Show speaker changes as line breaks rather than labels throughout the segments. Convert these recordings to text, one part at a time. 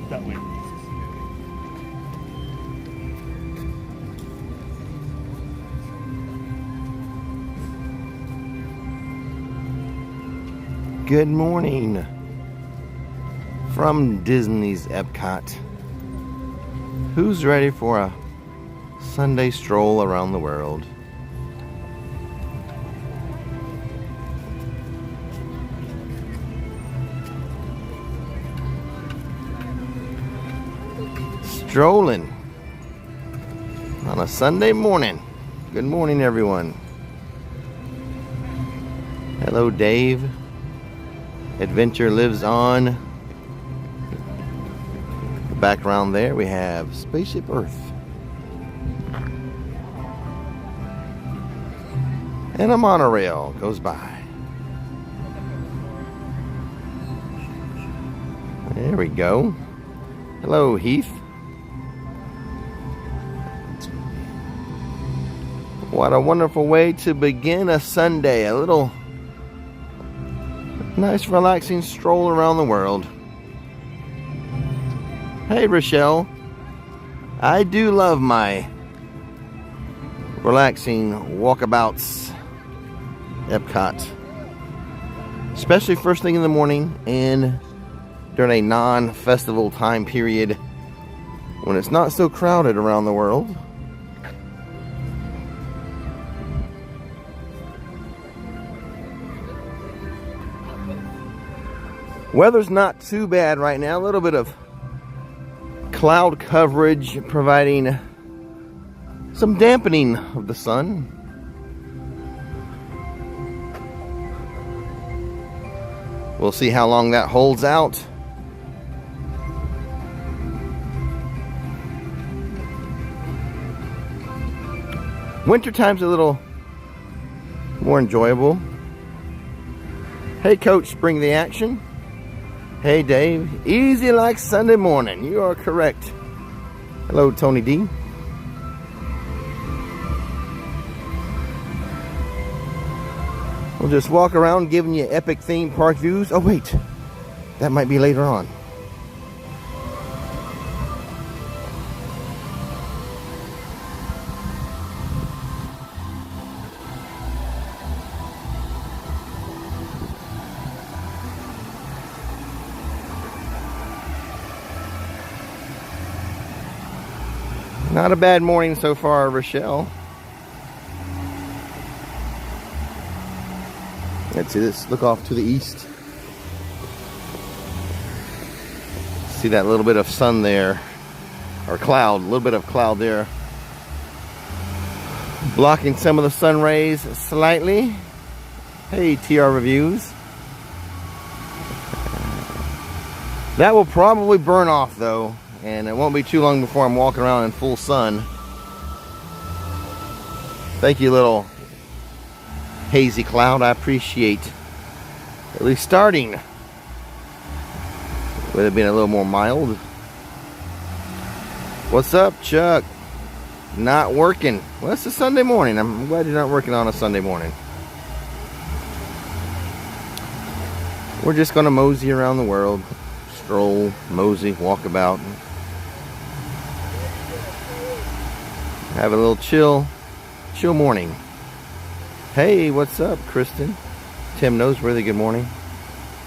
That way.
Good morning from Disney's Epcot. Who's ready for a Sunday stroll around the world? Strolling on a Sunday morning. Good morning, everyone. Hello, Dave. Adventure lives on. The background there, we have Spaceship Earth. And a monorail goes by. There we go. Hello, Heath. What a wonderful way to begin a Sunday. A little nice relaxing stroll around the world. Hey, Rochelle. I do love my relaxing walkabouts, Epcot. Especially first thing in the morning and during a non-festival time period when it's not so crowded around the world. Weather's not too bad right now. A little bit of cloud coverage providing some dampening of the sun. We'll see how long that holds out. Wintertime's a little more enjoyable. Hey, Coach, bring the action. Hey, Dave. Easy like Sunday morning. You are correct. Hello, Tony D. We'll just walk around giving you epic theme park views. Oh, wait. That might be later on. Not a bad morning so far, Rochelle. Let's see this. Look off to the east. See that little bit of sun there, or cloud, a little bit of cloud there, blocking some of the sun rays slightly. Hey, TR Reviews. That will probably burn off though. And it won't be too long before I'm walking around in full sun. Thank you, little hazy cloud. I appreciate at least starting with it being a little more mild. What's up, Chuck? Not working. Well, it's a Sunday morning. I'm glad you're not working on a Sunday morning. We're just going to mosey around the world. Stroll, mosey, walk about. Have a little chill morning. Hey, what's up, Kristen? Tim Noseworthy, good morning.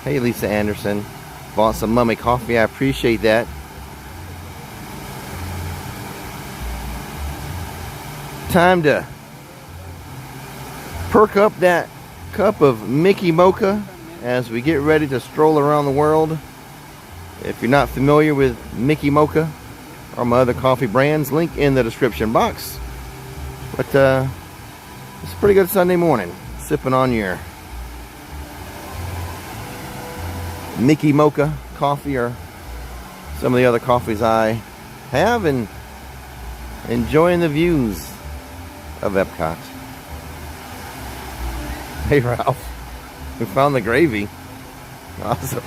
Hey, Lisa Anderson. Bought some Mummy coffee. I appreciate that. Time to perk up that cup of Mickey Mocha as we get ready to stroll around the world. If you're not familiar with Mickey Mocha or my other coffee brands, link in the description box. But it's a pretty good Sunday morning, sipping on your Mickey Mocha coffee or some of the other coffees I have, and enjoying the views of Epcot. Hey, Ralph, we found the gravy. Awesome.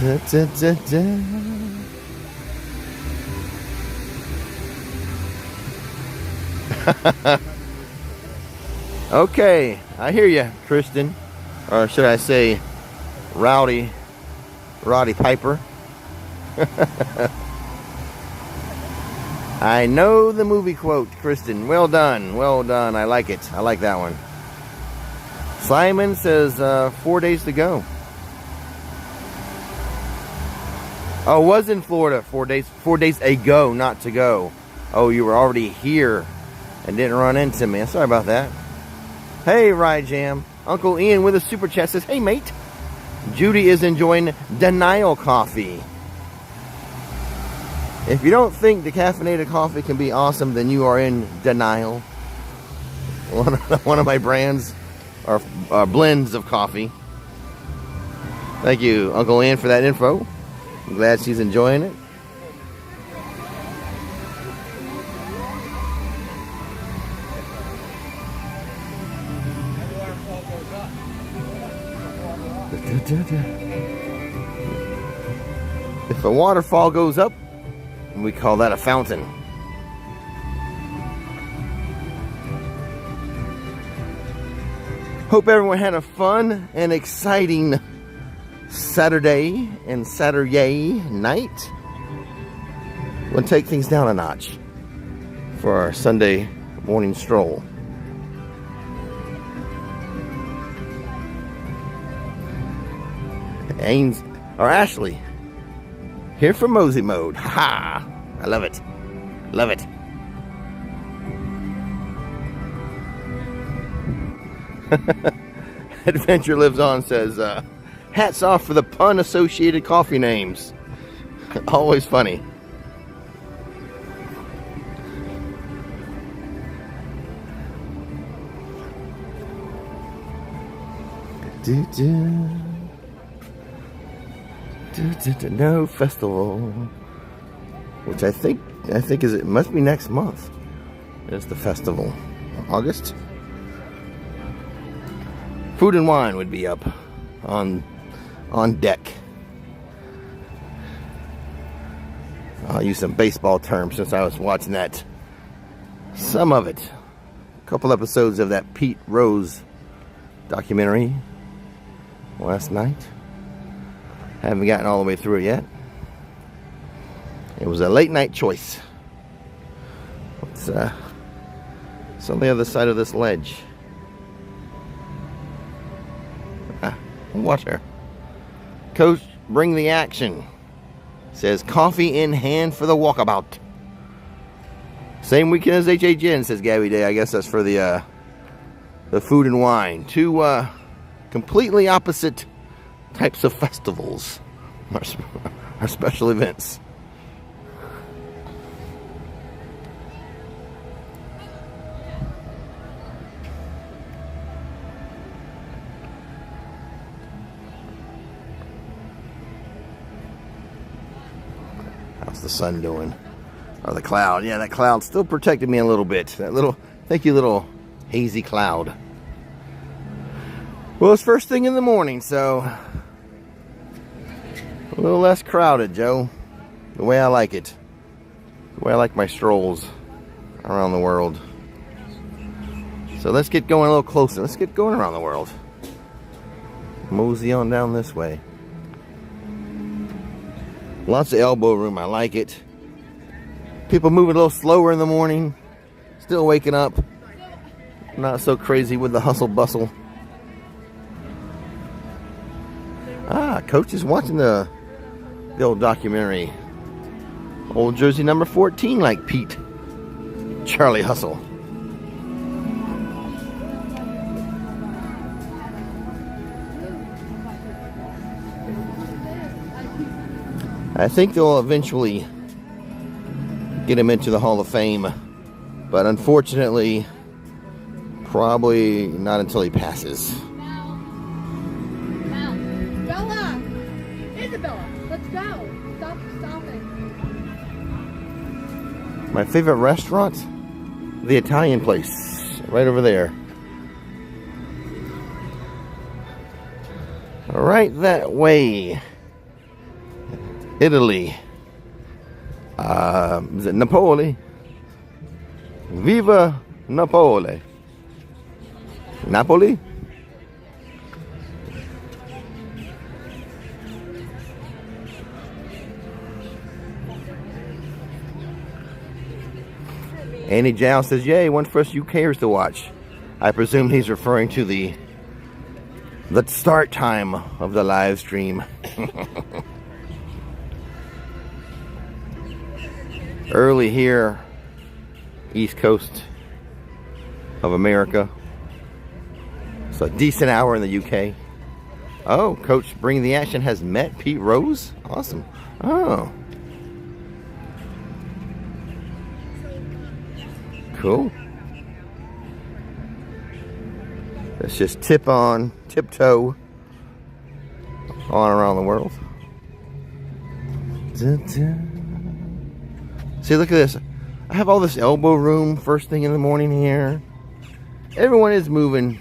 Da, da, da, da. Okay, I hear you, Kristen. Or should I say, Rowdy Roddy Piper. I know the movie quote, Kristen. Well done. Well done. I like it. I like that one. Simon says 4 days to go. Oh, was in Florida 4 days. 4 days ago, not to go. Oh, you were already here and didn't run into me. Sorry about that. Hey, Ride Jam. Uncle Ian with a super chat says, hey, mate. Judy is enjoying Denial coffee. If you don't think decaffeinated coffee can be awesome, then you are in denial. One of my brands are blends of coffee. Thank you, Uncle Ian, for that info. I'm glad she's enjoying it. If a waterfall goes up, we call that a fountain. Hope everyone had a fun and exciting Saturday and Saturday night. We'll take things down a notch for our Sunday morning stroll. Ashley, here for Mosey Mode. Ha ha! I love it. Love it. Adventure Lives On says, hats off for the pun associated coffee names. Always funny. No festival, which I think is, it must be next month. It's the festival, August. Food and Wine would be up on deck. I'll use some baseball terms since I was watching that. Some of it, a couple episodes of that Pete Rose documentary last night. Haven't gotten all the way through it yet. It was a late night choice. It's on the other side of this ledge. Water. Coach, bring the action. Says coffee in hand for the walkabout. Same weekend as HHN, says Gabby Day. I guess that's for the Food and Wine. Two completely opposite types of festivals, our special events. How's the sun doing? Or the cloud? Yeah, that cloud still protected me a little bit. That little, thank you, little hazy cloud. Well, it's first thing in the morning, so a little less crowded, Joe. The way I like it. The way I like my strolls around the world. So let's get going a little closer. Let's get going around the world. Mosey on down this way. Lots of elbow room. I like it. People moving a little slower in the morning. Still waking up. Not so crazy with the hustle bustle. Coach is watching the old documentary. Old Jersey number 14, like Pete. Charlie Hustle. I think they'll eventually get him into the Hall of Fame, but unfortunately, probably not until he passes.
Bella! Isabella, let's go! Stop stopping.
My favorite restaurant? The Italian place. Right over there. Right that way. Italy. Is it Napoli? Viva Napoli. Napoli? Annie Jow says, yay, one for us UKers to watch. I presume he's referring to the start time of the live stream. Early here, East Coast of America. It's a decent hour in the UK. Oh, Coach Bring the Action has met Pete Rose? Awesome. Oh. Cool. Let's just tiptoe on around the world. See, look at this. I have all this elbow room first thing in the morning here. Everyone is moving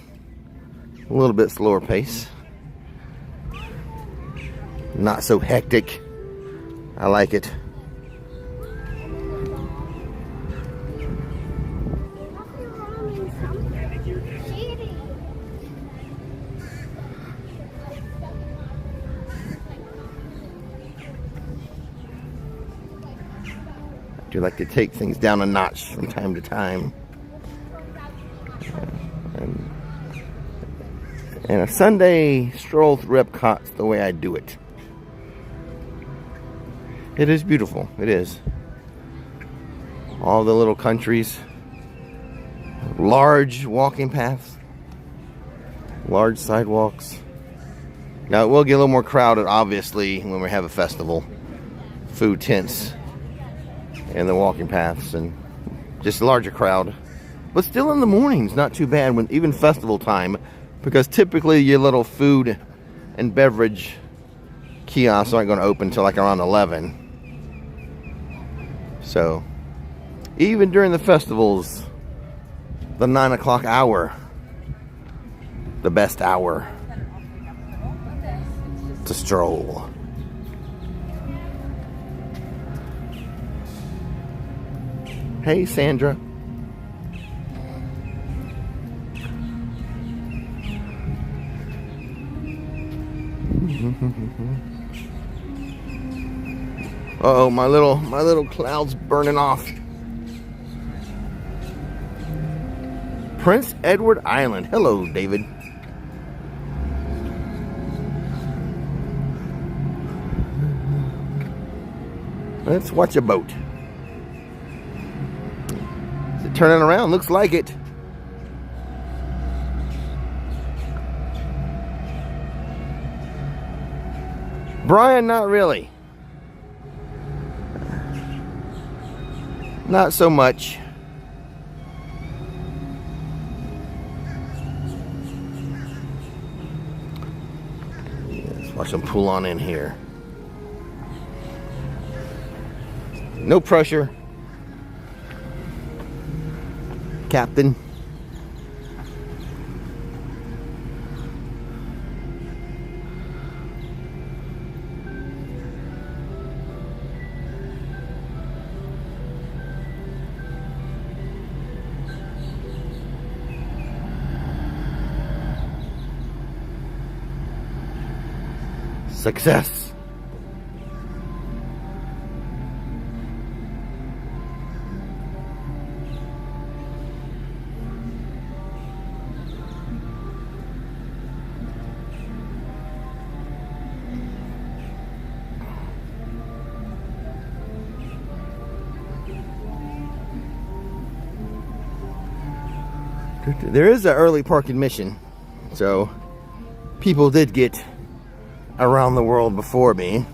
a little bit slower pace. Not so hectic. I like it. I do like to take things down a notch from time to time. And a Sunday stroll through Epcot's the way I do it. It is beautiful. It is. All the little countries. Large walking paths. Large sidewalks. Now it will get a little more crowded, obviously, when we have a festival. Food tents. And the walking paths. And just a larger crowd. But still in the mornings, not too bad, when even festival time. Because typically your little food and beverage kiosks aren't going to open until like around 11. So, even during the festivals, the 9 o'clock hour, the best hour to stroll. Hey, Sandra. Uh-oh, my little cloud's burning off. Prince Edward Island. Hello, David. Let's watch a boat. Is it turning around? Looks like it. Brian, not really. Not so much. Let's watch them pull on in here. No pressure. Captain. Success. There is an early park admission, so people did get around the world before me.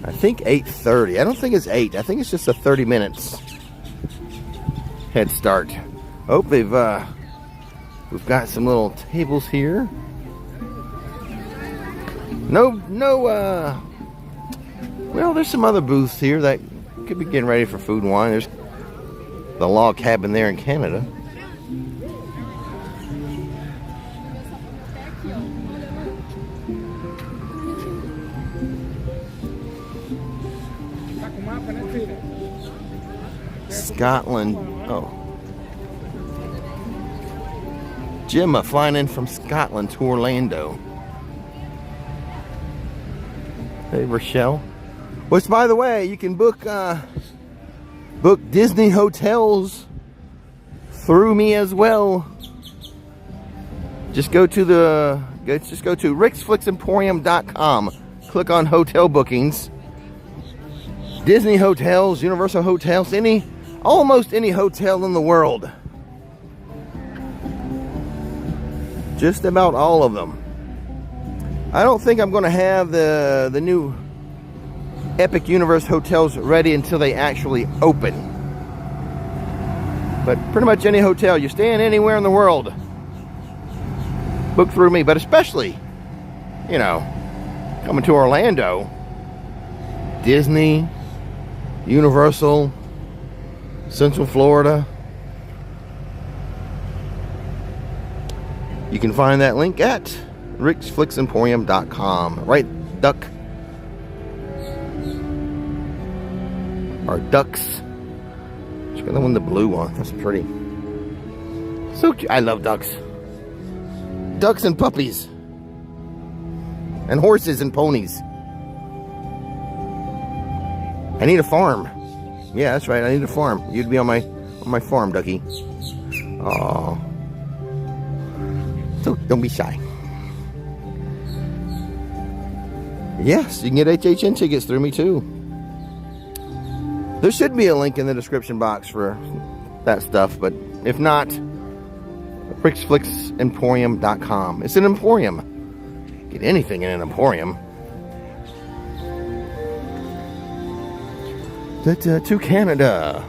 I think 8:30. I don't think it's 8. I think it's just a 30 minutes head start. Oh, we've got some little tables here. Well, there's some other booths here that could be getting ready for food and wine. There's the log cabin there in Canada. Scotland. Oh. Gemma flying in from Scotland to Orlando. Hey, Rochelle. Which, by the way, you can book book Disney hotels through me as well. Just go to ricksflixemporium.com. Click on hotel bookings. Disney hotels, Universal hotels, almost any hotel in the world. Just about all of them. I don't think I'm going to have the new Epic Universe hotels ready until they actually open. But pretty much any hotel, you're staying anywhere in the world, book through me. But especially, you know, coming to Orlando, Disney, Universal, Central Florida. You can find that link at ricksflixemporium.com. Right, duck? Or ducks. Check out the one, the blue one. That's pretty. So cute. I love ducks. Ducks and puppies. And horses and ponies. I need a farm. Yeah, that's right. I need a farm. You'd be on my farm, ducky. Oh. So don't be shy. Yes, you can get HHN tickets through me too. There should be a link in the description box for that stuff, but if not, ricksflixemporium.com. It's an emporium. Get anything in an emporium. To Canada.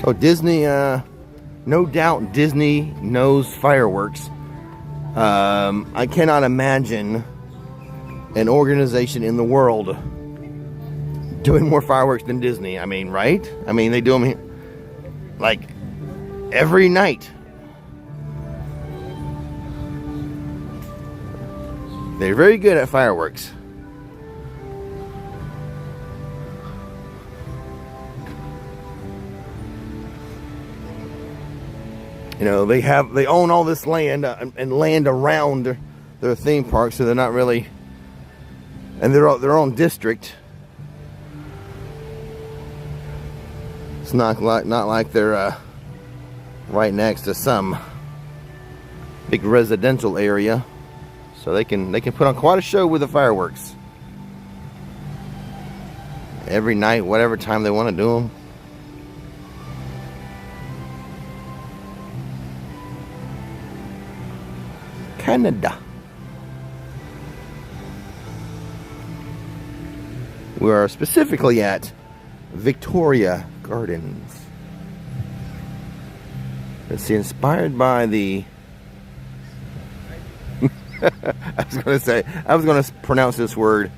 Oh, Disney, no doubt Disney knows fireworks. I cannot imagine an organization in the world doing more fireworks than Disney. I mean, right? I mean, they do them like every night. They're very good at fireworks. You know, they own all this land and land around their theme park, so they're not really, and their own district. It's not like they're right next to some big residential area. So they can put on quite a show with the fireworks. Every night, whatever time they want to do them. Canada. We are specifically at Victoria Gardens. Let's see, inspired by the I was going to pronounce this word.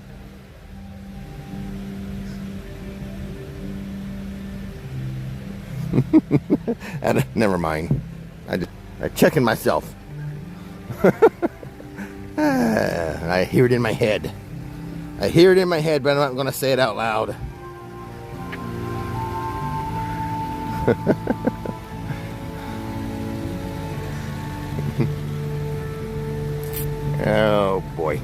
Never mind. I'm checking myself. I hear it in my head. I hear it in my head, but I'm not going to say it out loud. Oh boy.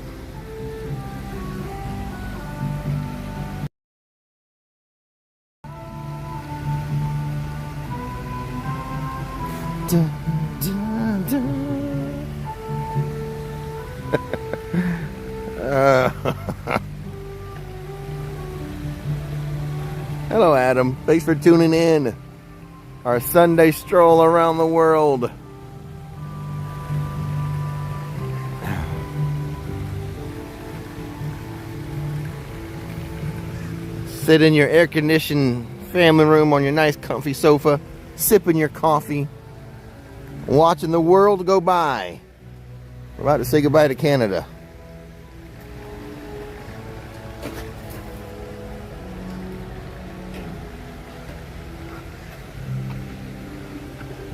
Dun, dun, dun. Hello, Adam. Thanks for tuning in. Our Sunday stroll around the world. Sit in your air-conditioned family room on your nice comfy sofa, sipping your coffee, watching the world go by. We're about to say goodbye to Canada.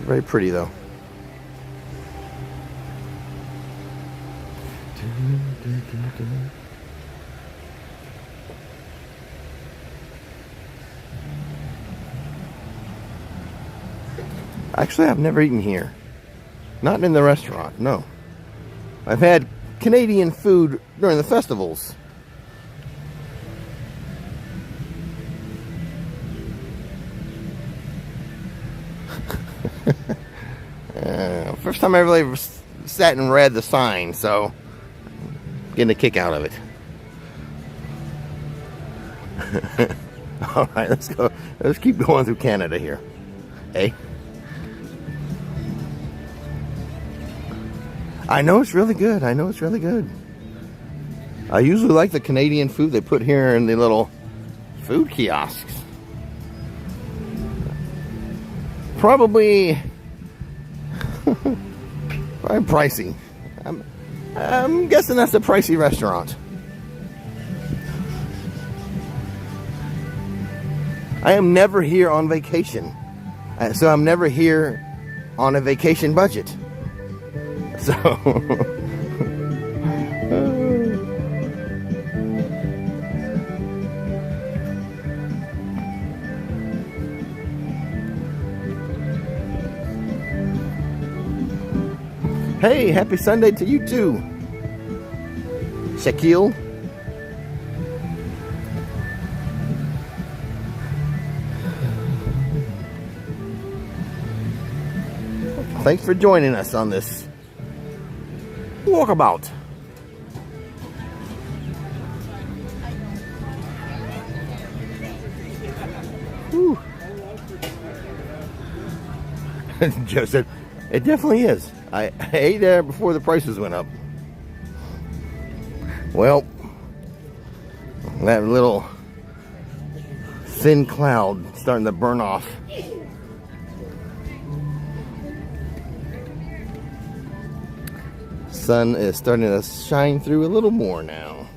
Very pretty though. Actually, I've never eaten here. Not in the restaurant, no. I've had Canadian food during the festivals. First time I really sat and read the sign, so I'm getting a kick out of it. All right, let's go. Let's keep going through Canada here. Hey, I know it's really good. I know it's really good. I usually like the Canadian food they put here in the little food kiosks. Probably pricey. I'm guessing that's a pricey restaurant. I am never here on vacation, so I'm never here on a vacation budget. So hey, happy Sunday to you too, Shaquille. Thanks for joining us on this walkabout. Whew. Joe said, it definitely is. I ate there before the prices went up. Well, that little thin cloud starting to burn off. Sun is starting to shine through a little more now.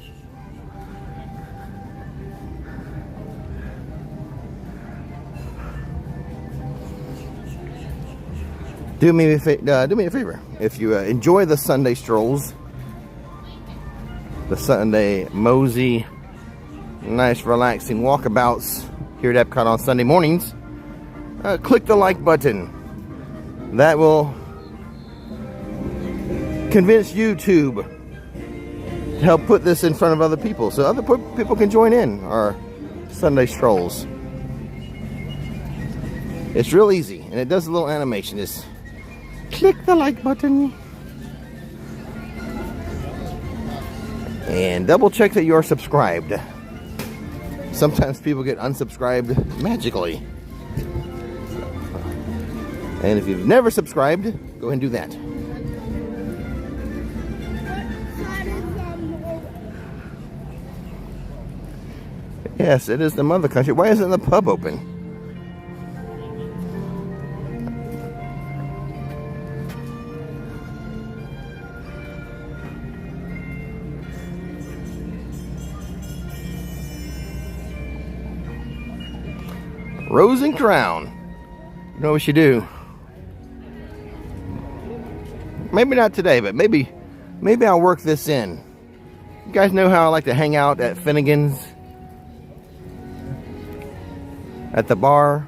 Do me a favor. If you enjoy the Sunday strolls, the Sunday mosey, nice relaxing walkabouts here at Epcot on Sunday mornings, click the like button. That will convince YouTube to help put this in front of other people so other people can join in our Sunday strolls. It's real easy, and it does a little animation. Just click the like button and double check that you're subscribed. Sometimes people get unsubscribed magically, and if you've never subscribed, go ahead and do that. Yes, it is the mother country. Why isn't the pub open? Rose and Crown. You know what we should do? Maybe not today, but maybe I'll work this in. You guys know how I like to hang out at Finnegan's? At the bar.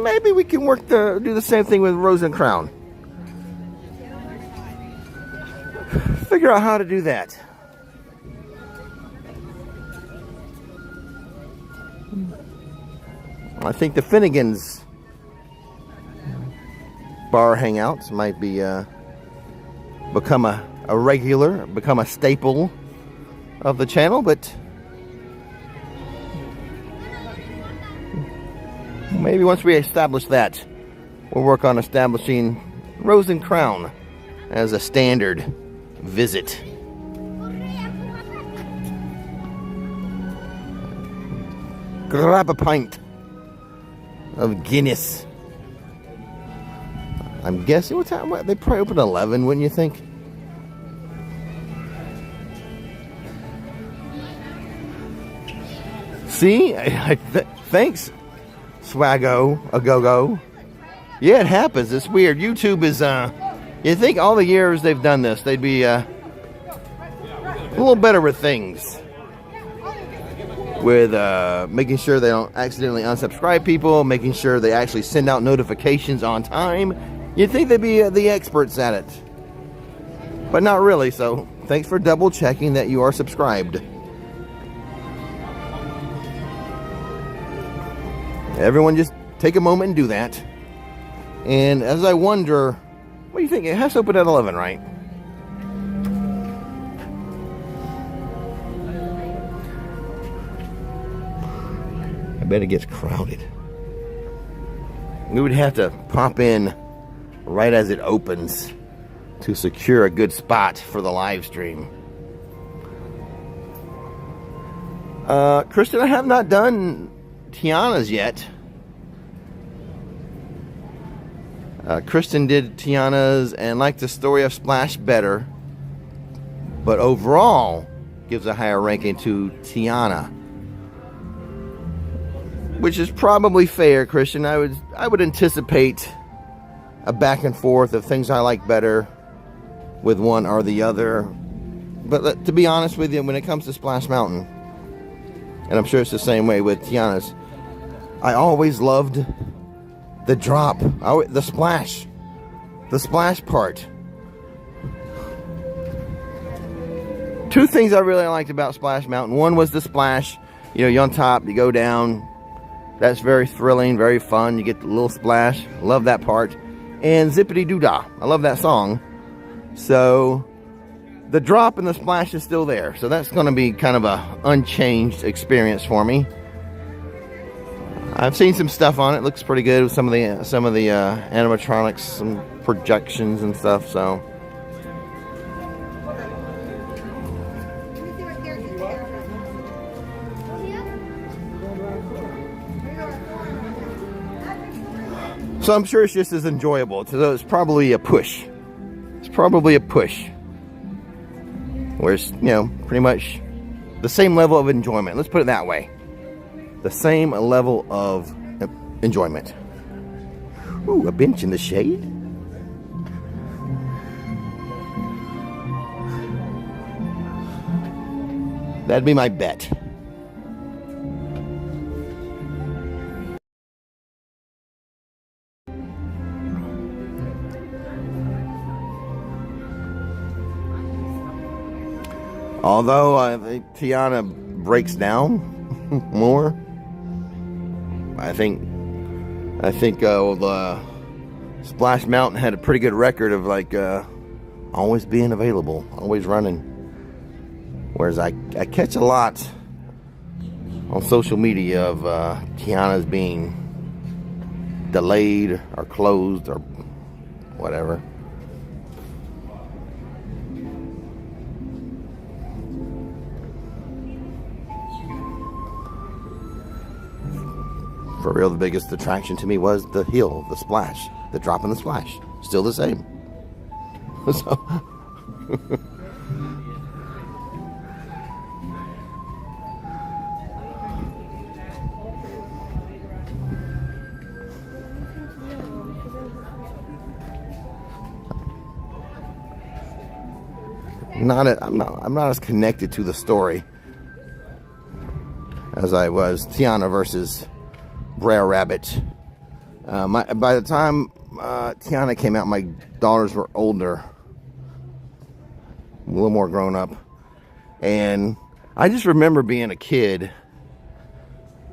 Maybe we can do the same thing with Rose and Crown. Figure out how to do that. I think the Finnegan's bar hangouts might be become a regular, become a staple of the channel, but maybe once we establish that, we'll work on establishing Rose and Crown as a standard visit. Grab a pint of Guinness. I'm guessing what time? They probably open at 11, wouldn't you think? See, thanks, Swaggo, a go-go. Yeah, it happens. It's weird. YouTube is, you think all the years they've done this, they'd be a little better with things. With making sure they don't accidentally unsubscribe people, making sure they actually send out notifications on time. You'd think they'd be the experts at it. but not really. So thanks for double checking that you are subscribed. Everyone just take a moment and do that. And as I wonder, what do you think? It has to open at 11, right? I bet it gets crowded. We would have to pop in right as it opens to secure a good spot for the live stream. Kristen, I have not done Tiana's yet. Kristen did Tiana's and liked the story of Splash better, but overall gives a higher ranking to Tiana, which is probably fair, Christian. I would anticipate a back and forth of things I like better with one or the other. But to be honest with you, when it comes to Splash Mountain, and I'm sure it's the same way with Tiana's, I always loved the drop, the splash part. Two things I really liked about Splash Mountain. One was the splash. You know, you're on top, you go down. That's very thrilling, very fun. You get the little splash. Love that part. And Zippity Doo Dah. I love that song. So the drop and the splash is still there. So that's going to be kind of a unchanged experience for me. I've seen some stuff on it. Looks pretty good with some of the animatronics, some projections and stuff. So I'm sure it's just as enjoyable. So it's probably a push. It's probably a push. Where it's, you know, pretty much the same level of enjoyment. Let's put it that way. The same level of enjoyment. Ooh, a bench in the shade. That'd be my bet. Although I think Tiana breaks down more. I think the Splash Mountain had a pretty good record of like always being available, always running. Whereas I catch a lot on social media of Tiana's being delayed or closed or whatever. For real, the biggest attraction to me was the hill, the splash, the drop and the splash. Still the same. So I'm not as connected to the story as I was Tiana versus Brer Rabbit. By the time Tiana came out, my daughters were older, a little more grown up, and I just remember being a kid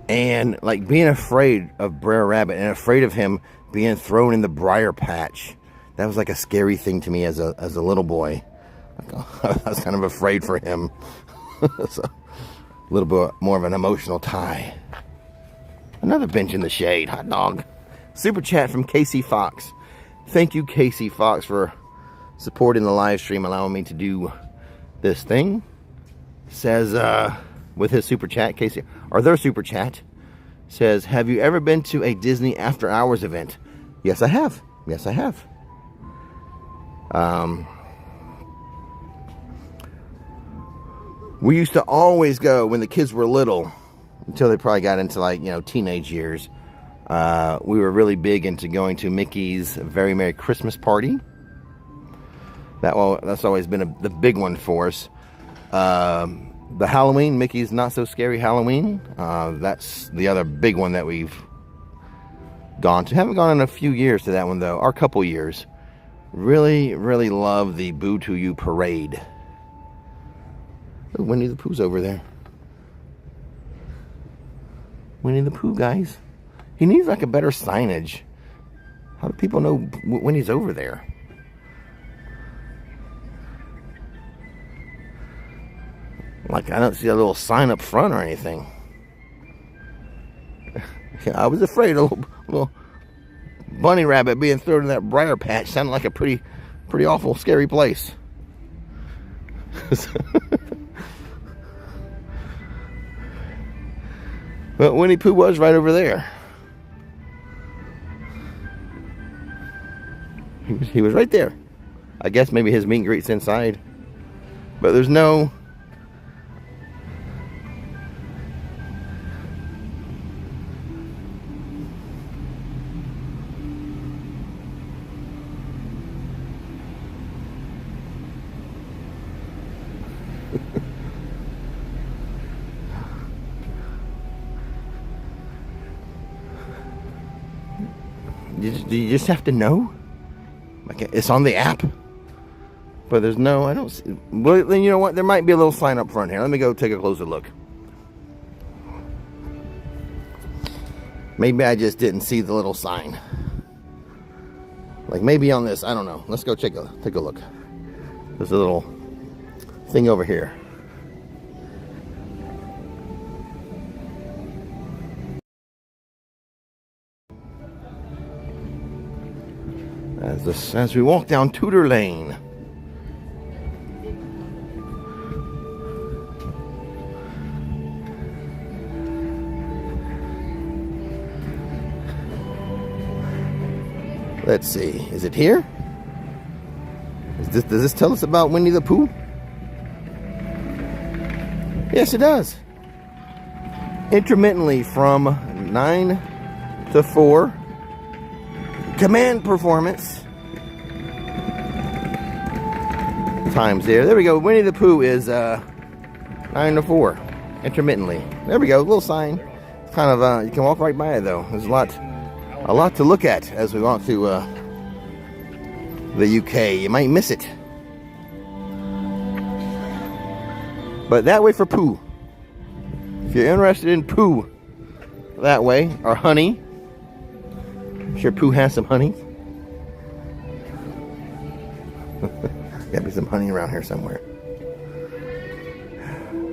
and like being afraid of Brer Rabbit and afraid of him being thrown in the briar patch. That was like a scary thing to me as a little boy. I was kind of afraid for him. So a little bit more of an emotional tie. Another bench in the shade, hot dog. Super chat from Casey Fox. Thank you, Casey Fox, for supporting the live stream, allowing me to do this thing. Says, with his super chat, Casey, or their super chat, says, have you ever been to a Disney after hours event? Yes, I have. Yes, I have. We used to always go when the kids were little, until they probably got into like, you know, teenage years. We were really big into going to Mickey's Very Merry Christmas Party. That's always been the big one for us. The Halloween, Mickey's Not So Scary Halloween. That's the other big one that we've gone to. Haven't gone in a few years to that one though, or a couple years. Really, really love the Boo to You parade. Oh, Winnie the Pooh's over there. Winnie the Pooh, guys. He needs like a better signage. How do people know when he's over there? Like, I don't see a little sign up front or anything. Yeah, I was afraid a little bunny rabbit being thrown in that briar patch sounded like a pretty awful, scary place. But Winnie Pooh was right over there. He was right there. I guess maybe his meet and greet's inside. But there's no... Do you just have to know? Like, it's on the app, but there's no, I don't see. Well, then you know what? There might be a little sign up front here. Let me go take a closer look. Maybe I just didn't see the little sign. Like maybe on this, I don't know. Let's go take a look. There's a little thing over here. As we walk down Tudor Lane. Let's see. Is it here? Does this tell us about Winnie the Pooh? Yes, it does. Intermittently from 9 to 4. Command performance. Times there. There we go. Winnie the Pooh is 9 to 4. Intermittently. There we go. A little sign. It's kind of, you can walk right by it though. There's a lot to look at as we walk through the UK. You might miss it. But that way for Pooh. If you're interested in Pooh that way, or honey. I'm sure Pooh has some honey. Gotta be some honey around here somewhere.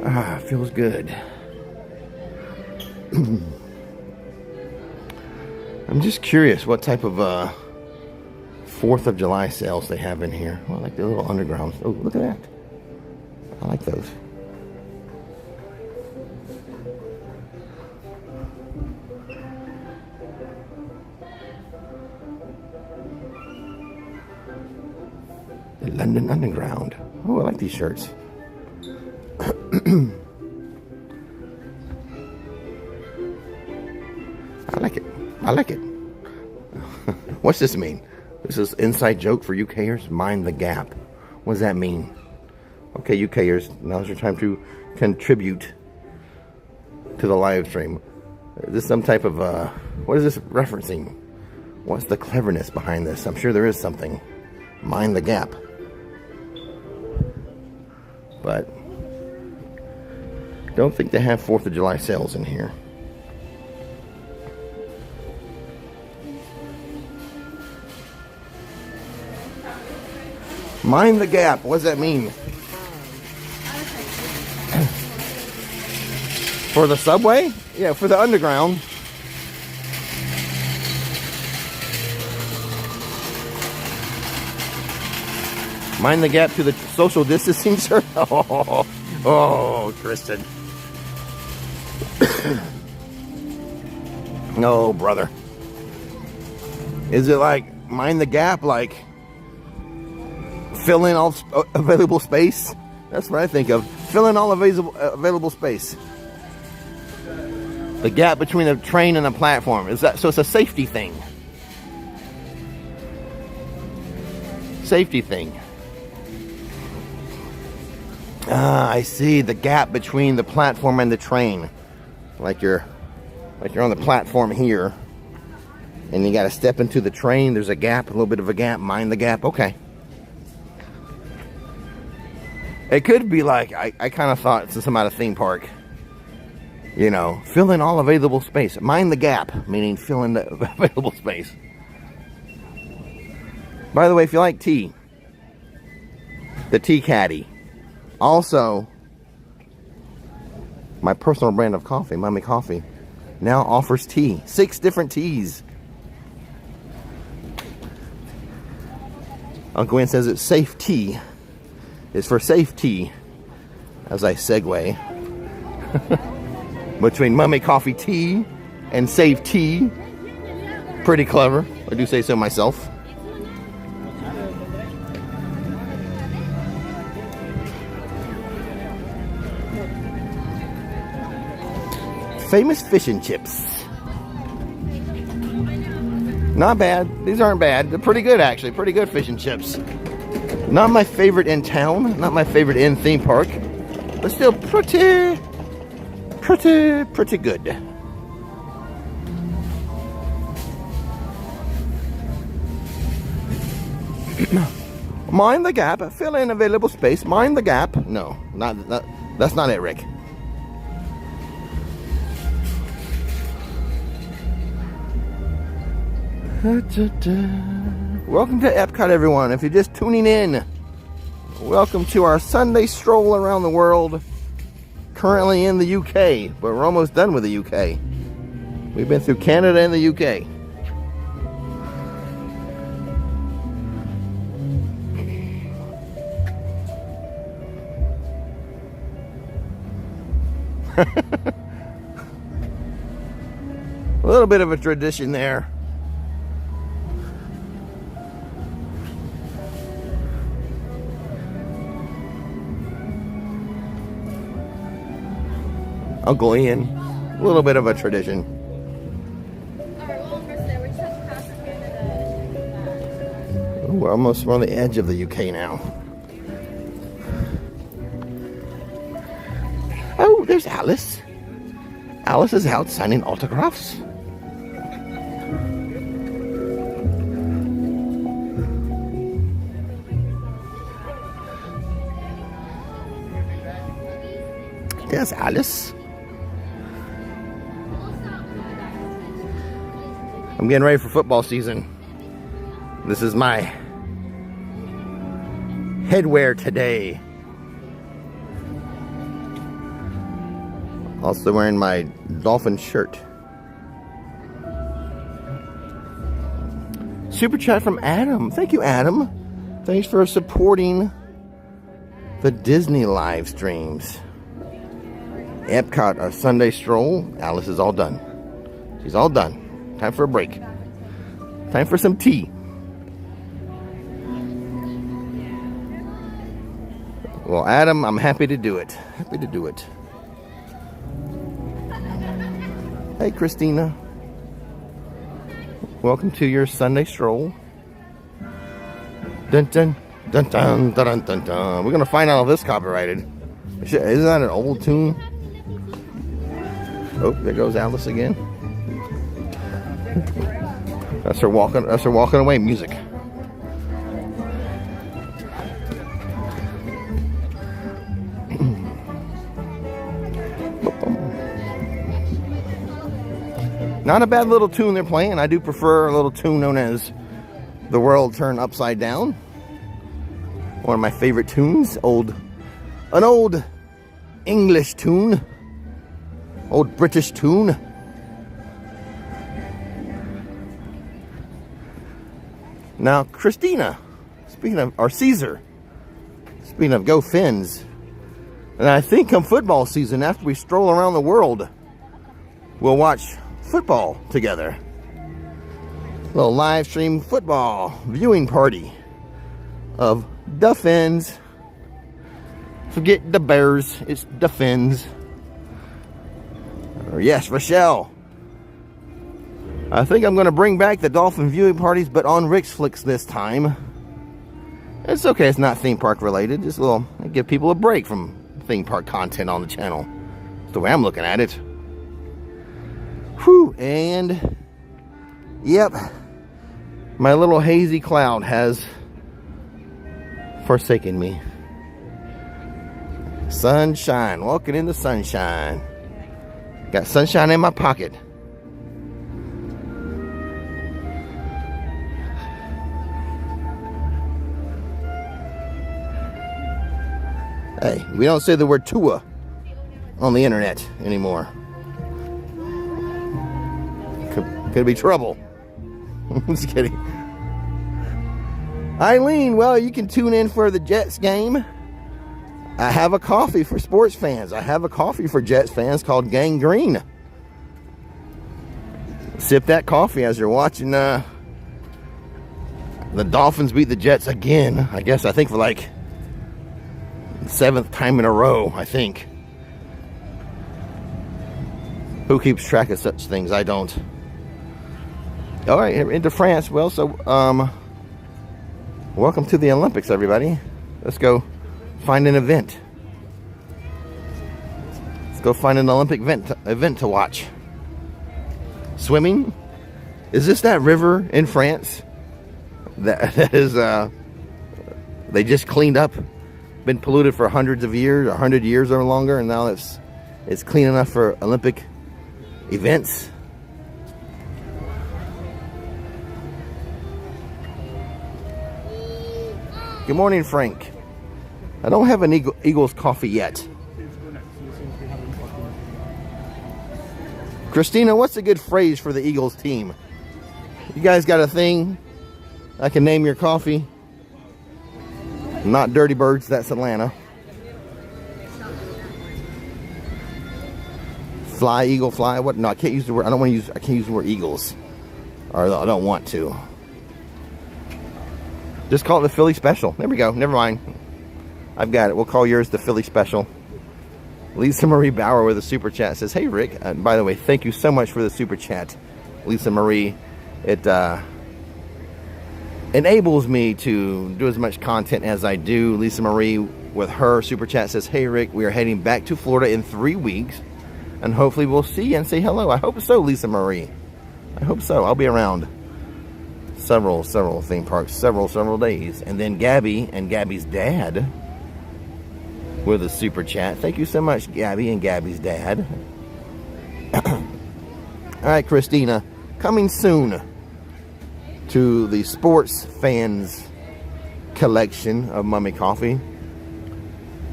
Ah, feels good. I'm just curious what type of 4th of July sales they have in here. Oh, I like the little undergrounds. Oh, look at that. I like those. The London Underground. Oh, I like these shirts. I like it. What's this mean? This is inside joke for UKers. Mind the gap. What does that mean? Okay, UKers, now's your time to contribute to the live stream. Is this some type of, what is this referencing? What's the cleverness behind this? I'm sure there is something. Mind the gap. But don't think they have 4th of July sales in here. Mind the gap. What does that mean? For the subway? Yeah, for the underground. Mind the gap to the social distancing, sir? Oh, Kristen. No, brother. Is it like mind the gap, like fill in all available space? That's what I think of. Fill in all available space. The gap between the train and the platform. Is that so? It's a safety thing. Safety thing. Ah, I see. The gap between the platform and the train. Like you're on the platform here, And you got to step into the train. There's a gap, a little bit of a gap. Mind the gap. Okay. It could be like, I kind of thought, since I'm at a theme park, you know, fill in all available space. Mind the gap, meaning fill in the available space. By the way, if you like tea, the Tea Caddy. Also, my personal brand of coffee, Mummy Coffee, now offers tea. 6 different teas. Uncle Wayne says it's safe tea. It's for safety, as I segue between Mummy Coffee Tea and Safe Tea. Pretty clever, I do say so myself. Famous fish and chips. Not bad. These aren't bad. They're pretty good, actually. Pretty good fish and chips. Not my favorite in town. Not my favorite in theme park. But still pretty good. Mind the gap. Fill in available space. Mind the gap. No, that's not it, Rick. Welcome to Epcot, everyone. If you're just tuning in, welcome to our Sunday stroll around the world. Currently in the UK, but we're almost done with the UK. We've been through Canada and the UK. A little bit of a tradition there. Uncle Ian, a little bit of a tradition. Ooh, we're almost on the edge of the UK now. Oh, there's Alice. Alice is out signing autographs. There's Alice. I'm getting ready for football season. This is my headwear today. Also wearing my dolphin shirt. Super chat from Adam. Thank you, Adam. Thanks for supporting the Disney live streams. Epcot, our Sunday stroll. Alice is all done. She's all done. Time for a break. Time for some tea. Well, Adam, I'm happy to do it. Happy to do it. Hey, Christina. Welcome to your Sunday stroll. Dun dun dun dun dun dun dun. We're gonna find out if this copyrighted. Isn't that an old tune? Oh, there goes Alice again. That's her walking away music. Not a bad little tune they're playing. I do prefer a little tune known as The World Turned Upside Down. One of my favorite tunes. An old English tune. Old British tune. Now, Christina, speaking of, or Caesar, speaking of Go Fins, and I think come football season, after we stroll around the world, we'll watch football together. A little live stream football viewing party of the Fins. Forget the Bears, it's the Fins. Or yes, Rochelle. I think I'm going to bring back the dolphin viewing parties, but on Rick's Flix this time. It's okay, it's not theme park related. Just a little, give people a break from theme park content on the channel. That's the way I'm looking at it. Whew, and Yep, my little hazy cloud has forsaken me. Sunshine, walking in the sunshine. Got sunshine in my pocket. Hey, we don't say the word Tua on the internet anymore. Could be trouble. I'm just kidding. Eileen, well, you can tune in for the Jets game. I have a coffee for sports fans. I have a coffee for Jets fans called Gangrene. Sip that coffee as you're watching the Dolphins beat the Jets again. I think for like the 7th time in a row, I think. Who keeps track of such things? I don't. All right, into France. Well, so welcome to the Olympics, everybody. Let's go find an event. Let's go find an Olympic event to watch. Swimming? Is this that river in France that is they just cleaned up, been polluted for hundreds of years, 100 years or longer, and now it's clean enough for Olympic events? Good morning, Frank. I don't have an Eagles coffee yet. Christina, what's a good phrase for the Eagles team? You guys got a thing? I can name your coffee. Not Dirty Birds, that's Atlanta. Fly, eagle, fly. What? No, I can't use the word. I can't use the word Eagles. Or I don't want to. Just call it the Philly Special. There we go. Never mind. I've got it. We'll call yours the Philly Special. Lisa Marie Bauer with a super chat says, "Hey Rick, by the way, thank you so much for the super chat, Lisa Marie. It enables me to do as much content as I do." Lisa Marie with her super chat says, "Hey Rick, we are heading back to Florida in 3 weeks, and hopefully we'll see you and say hello." I hope so, Lisa Marie. I hope so. I'll be around several theme parks, several days. And then Gabby and Gabby's dad with a super chat. Thank you so much, Gabby and Gabby's dad. All right, Christina, coming soon to the sports fans collection of Mummy Coffee,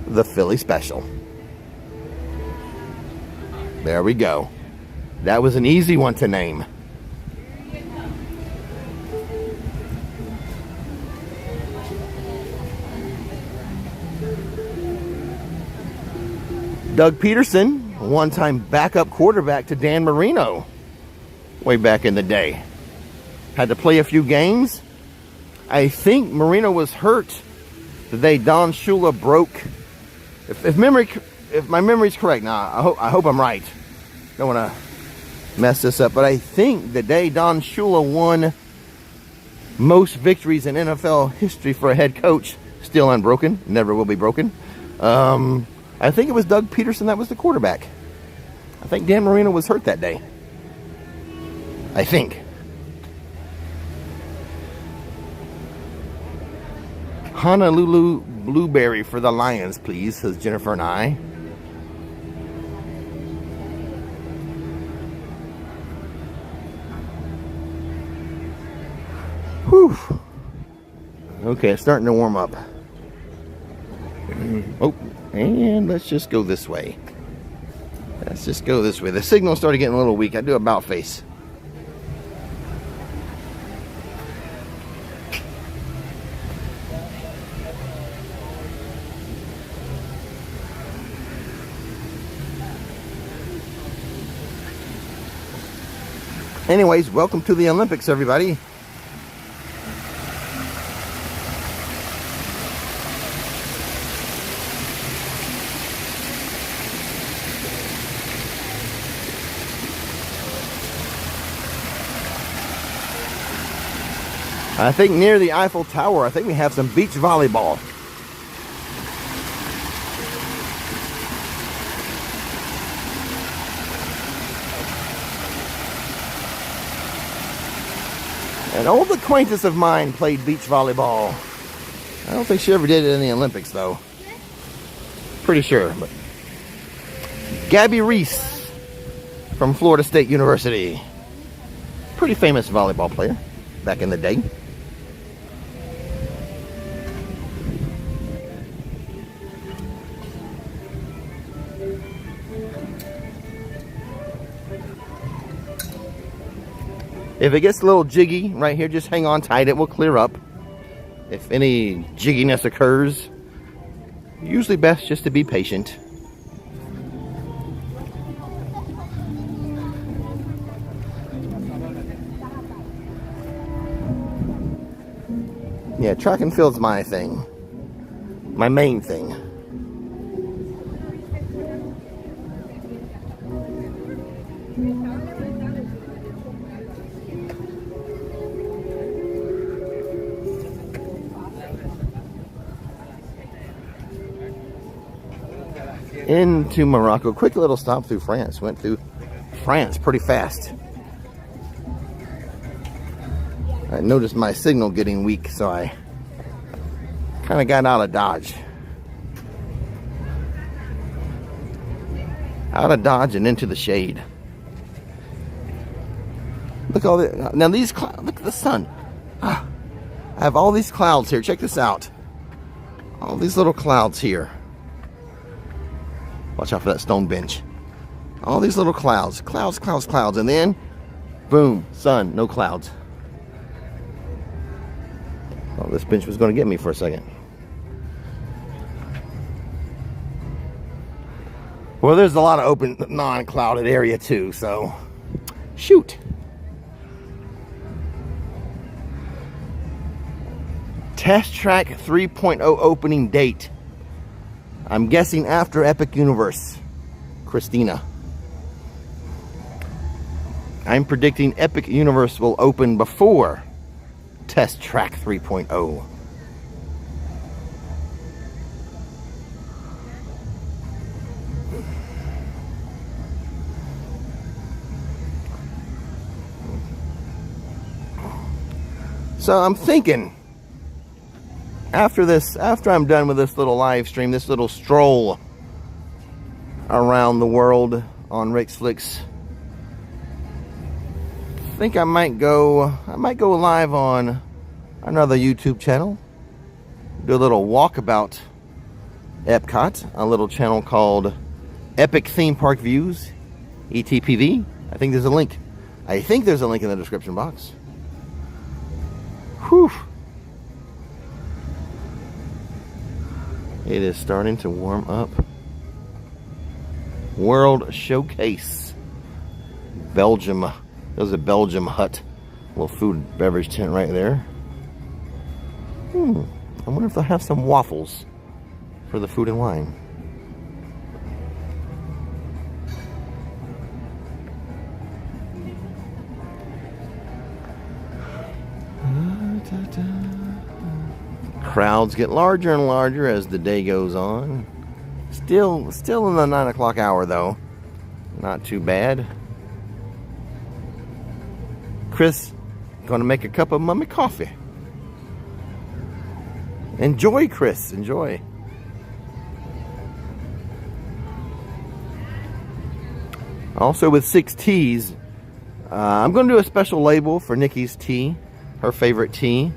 the Philly Special. There we go. That was an easy one to name. Doug Peterson, one-time backup quarterback to Dan Marino way back in the day. Had to play a few games. I think Marino was hurt the day Don Shula broke. If my memory's correct, now I hope I'm right. Don't want to mess this up, but I think the day Don Shula won most victories in NFL history for a head coach, still unbroken, never will be broken. I think it was Doug Peterson that was the quarterback. I think Dan Marino was hurt that day. I think. Honolulu Blueberry for the Lions, please, says Jennifer and I. Whew. Okay, it's starting to warm up. Oh, and let's just go this way. Let's just go this way. The signal started getting a little weak. I do about face. Anyways, welcome to the Olympics, everybody. I think near the Eiffel Tower, I think we have some beach volleyball. An old acquaintance of mine played beach volleyball. I don't think she ever did it in the Olympics, though. Pretty sure. But Gabby Reese from Florida State University. Pretty famous volleyball player back in the day. If it gets a little jiggy right here, just hang on tight. It will clear up. If any jigginess occurs, usually best just to be patient. Yeah, track and field's my thing. My main thing. Into Morocco. Quick little stop through France. Went through France pretty fast. I noticed my signal getting weak, so I kind of got out of Dodge. Out of Dodge and into the shade. Look all the now these clouds. Look at the sun. I have all these clouds here. Check this out. All these little clouds here. Watch out for that stone bench. All these little clouds. Clouds, clouds, clouds. And then, boom, sun, no clouds. Oh, this bench was going to get me for a second. Well, there's a lot of open, non-clouded area too, so shoot. Test Track 3.0 opening date. I'm guessing after Epic Universe, Christina. I'm predicting Epic Universe will open before Test Track 3.0. So I'm thinking, after I'm done with this little live stream, this little stroll around the world on Rick's Flix, I think I might go live on another YouTube channel, do a little walkabout Epcot, a little channel called Epic Theme Park Views, ETPV. I think there's a link in the description box. Whew. It is starting to warm up. World Showcase. Belgium. There's a Belgium hut. Little food and beverage tent right there. I wonder if they'll have some waffles for the food and wine. Crowds get larger and larger as the day goes on. Still in the 9 o'clock hour though. Not too bad. Chris, gonna make a cup of mummy coffee. Enjoy, Chris, enjoy. Also with 6 teas, I'm gonna do a special label for Nikki's tea, her favorite tea.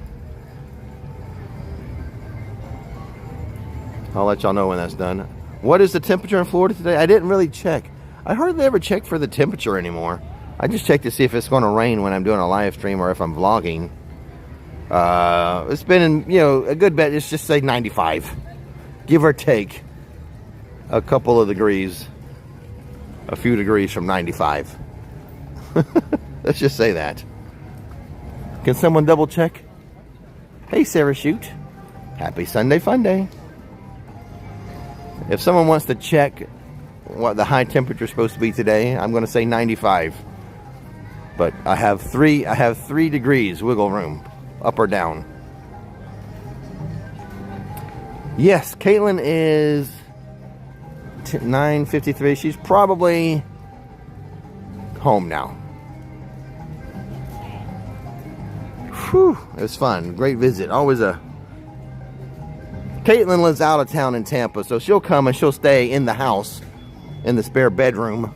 I'll let y'all know when that's done. What is the temperature in Florida today? I didn't really check. I hardly ever check for the temperature anymore. I just check to see if it's going to rain when I'm doing a live stream or if I'm vlogging. It's been, a good bet. Let's just say 95. Give or take a couple of degrees. A few degrees from 95. Let's just say that. Can someone double check? Hey, Sarah Shoot. Happy Sunday Fun Day. If someone wants to check what the high temperature is supposed to be today, I'm going to say 95. But I have 3 degrees wiggle room, up or down. Yes, Caitlin is 9:53. She's probably home now. Whew, it was fun. Great visit. Always a... Caitlin lives out of town in Tampa, so she'll come and she'll stay in the house, in the spare bedroom.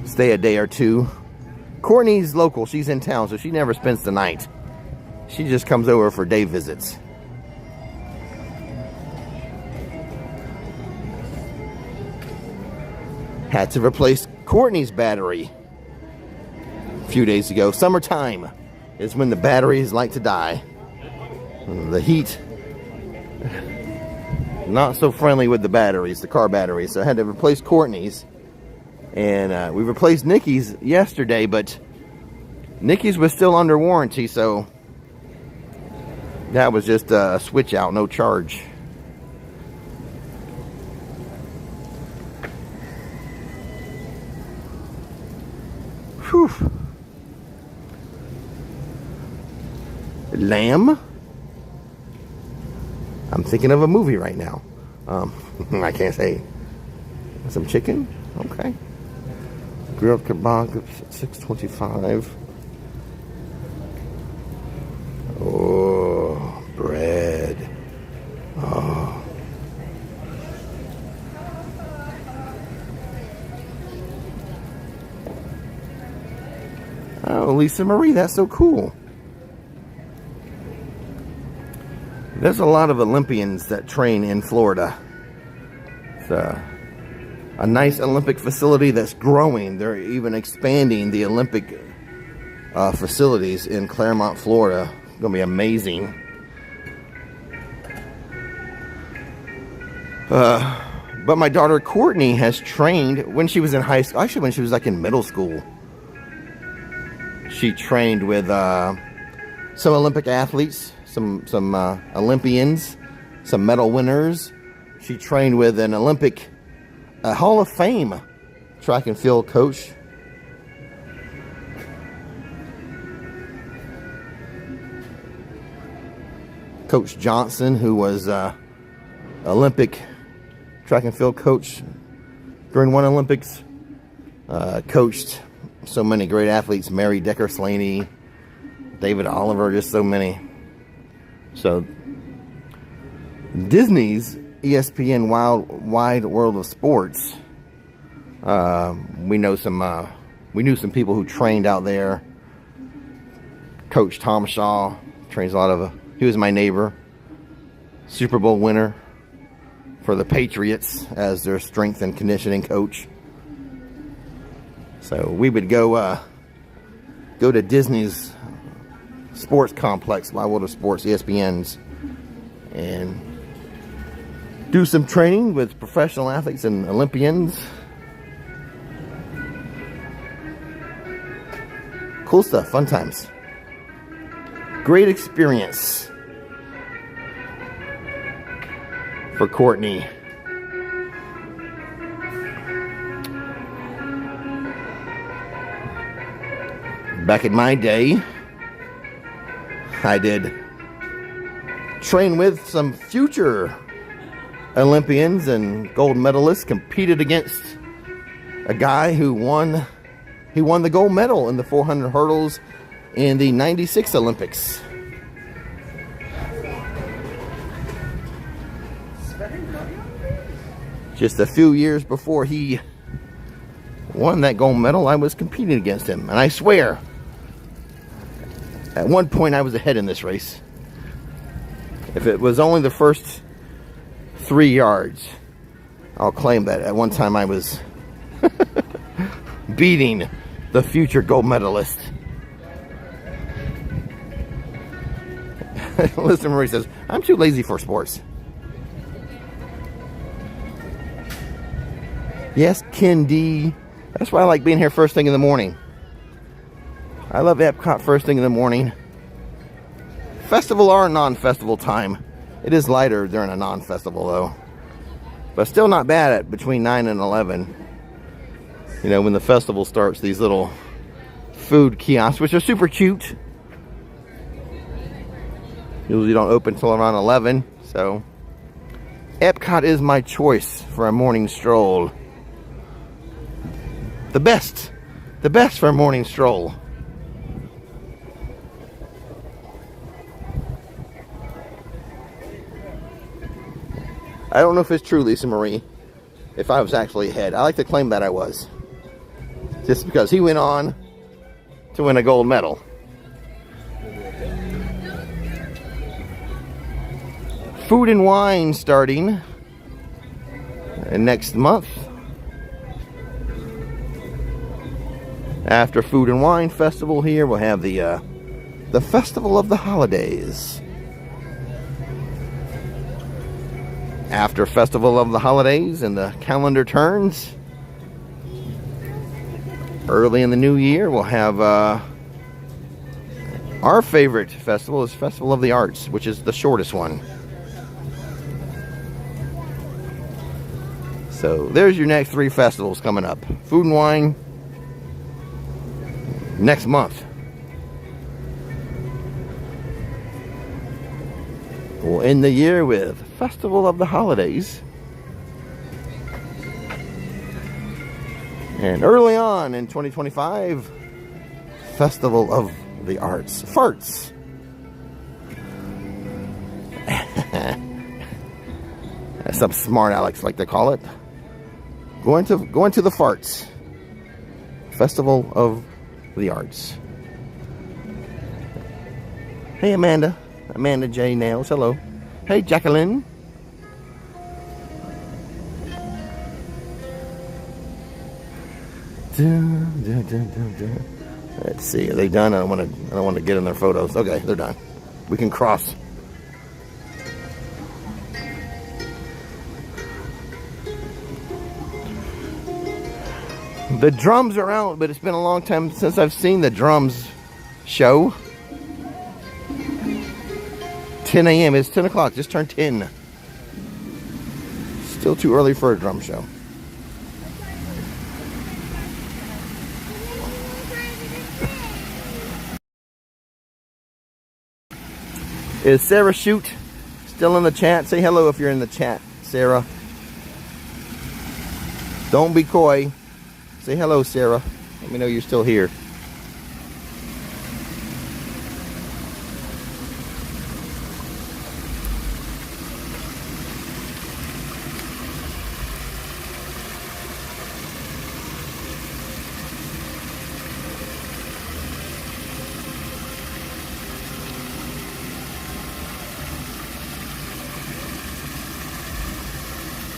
Stay a day or two. Courtney's local. She's in town, so she never spends the night. She just comes over for day visits. Had to replace Courtney's battery a few days ago. Summertime is when the batteries like to die. The heat, not so friendly with the batteries, the car batteries. So I had to replace Courtney's. And we replaced Nikki's yesterday, but Nikki's was still under warranty, so that was just a switch out, no charge. Whew. Lamb? I'm thinking of a movie right now. I can't say. Some chicken? Okay. Grilled kebab, $6.25. Oh, bread. Oh. Oh, Lisa Marie, that's so cool. There's a lot of Olympians that train in Florida. It's a nice Olympic facility that's growing. They're even expanding the Olympic facilities in Claremont, Florida. It's going to be amazing. But my daughter Courtney has trained when she was in high school. Actually, when she was like in middle school. She trained with some Olympic athletes, some Olympians, some medal winners. She trained with an Olympic Hall of Fame track and field coach. Coach Johnson, who was Olympic track and field coach during one Olympics, coached so many great athletes, Mary Decker Slaney, David Oliver, just so many. So Disney's ESPN Wide World of Sports, we knew some people who trained out there. Coach Tom Shaw trains a lot of he was my neighbor, Super Bowl winner for the Patriots as their strength and conditioning coach. So we would go to Disney's sports complex, Wide World of Sports, ESPN's, and do some training with professional athletes and Olympians. Cool stuff, fun times. Great experience for Courtney. Back in my day, I did train with some future Olympians and gold medalists, competed against a guy who won the gold medal in the 400 hurdles in the 96 Olympics. Just a few years before he won that gold medal, I was competing against him. And I swear, at one point I was ahead in this race. If it was only the first 3 yards, I'll claim that at one time I was beating the future gold medalist. Listen, Marie says, I'm too lazy for sports. Yes, Ken D. That's why I like being here first thing in the morning. I love Epcot first thing in the morning. Festival or non-festival time. It is lighter during a non-festival though. But still not bad at between 9 and 11. You know, when the festival starts, these little food kiosks, which are super cute. Usually don't open until around 11. So, Epcot is my choice for a morning stroll. The best for a morning stroll. I don't know if it's true, Lisa Marie, if I was actually ahead. I like to claim that I was. Just because he went on to win a gold medal. Food and wine starting next month. After Food and Wine Festival here, we'll have the Festival of the Holidays. After Festival of the Holidays and the calendar turns, early in the new year, we'll have our favorite festival is Festival of the Arts, which is the shortest one. So there's your next 3 festivals coming up. Food and Wine next month. We'll end the year with Festival of the Holidays. And early on in 2025, Festival of the Arts. Farts. That's some smart Alex like to call it. Going to the farts. Festival of the Arts. Hey Amanda. Amanda J. Nails. Hello. Hey Jacqueline. Let's see. Are they done? I don't want to get in their photos. Okay, they're done. We can cross. The drums are out, but it's been a long time since I've seen the drums show. 10 a.m. It's 10 o'clock. Just turned 10. Still too early for a drum show. Is Sarah Shoot still in the chat? Say hello if you're in the chat, Sarah. Don't be coy. Say hello, Sarah. Let me know you're still here.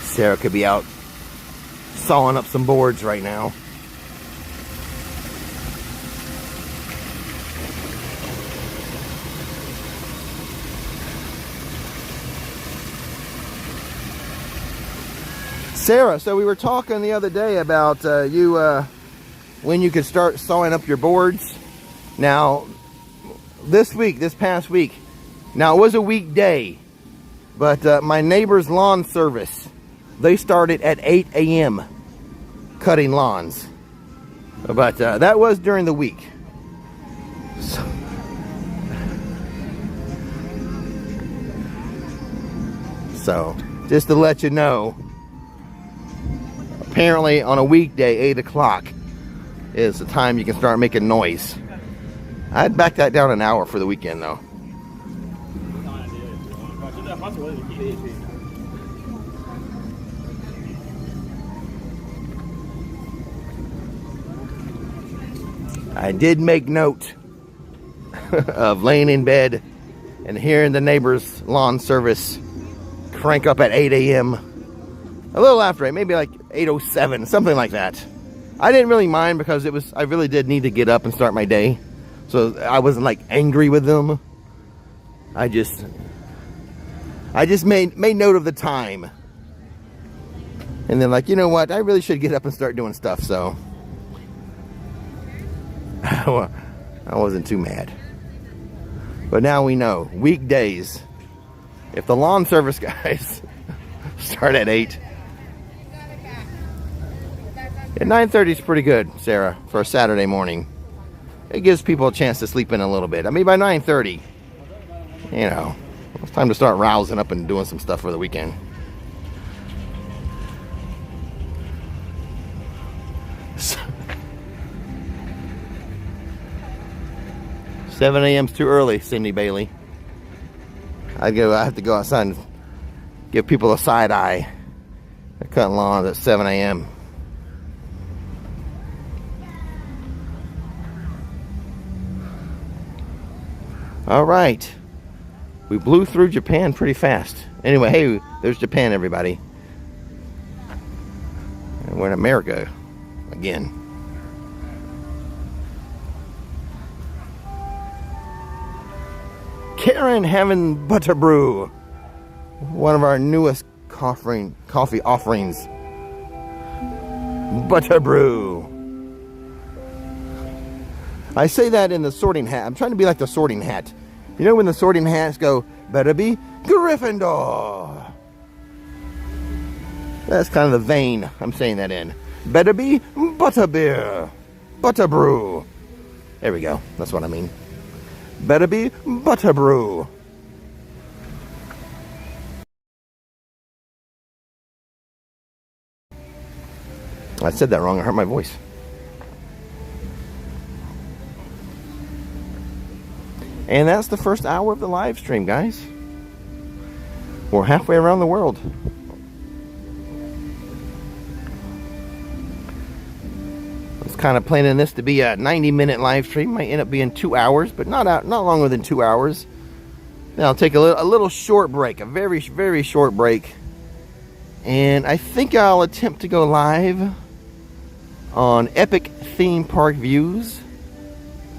Sarah could be out sawing up some boards right now. Sarah, so we were talking the other day about when you could start sawing up your boards. Now, this past week, now it was a weekday, but my neighbor's lawn service, they started at 8 a.m. cutting lawns. But that was during the week. So, just to let you know, apparently on a weekday, 8 o'clock is the time you can start making noise. I'd back that down an hour for the weekend, though. I did make note of laying in bed and hearing the neighbor's lawn service crank up at 8 a.m. A little after 8, maybe like 8:07, something like that. I didn't really mind because I really did need to get up and start my day. So I wasn't like angry with them. I just made note of the time. And then like, you know what? I really should get up and start doing stuff, so I wasn't too mad. But now we know, weekdays, if the lawn service guys start at 8, at 9:30 is pretty good, Sarah, for a Saturday morning. It gives people a chance to sleep in a little bit. I mean, by 9:30, you know, it's time to start rousing up and doing some stuff for the weekend. So, 7 a.m. is too early, Cindy Bailey. I have to go outside and give people a side eye. They're cutting lawns at 7 a.m. All right. We blew through Japan pretty fast. Anyway, hey, there's Japan, everybody. And we're in America again. Karen having butter brew. One of our newest coffee offerings. Butter brew. I say that in the Sorting Hat. I'm trying to be like the Sorting Hat. You know when the Sorting Hats go, better be Gryffindor. That's kind of the vein I'm saying that in. Better be butterbeer. Butterbrew. There we go. That's what I mean. Better be butterbrew. I said that wrong. I hurt my voice. And that's the first hour of the live stream, guys. We're halfway around the world. I was kind of planning this to be a 90-minute live stream. Might end up being 2 hours, but not longer than 2 hours. Then I'll take a little short break, a very, very short break. And I think I'll attempt to go live on Epic Theme Park Views.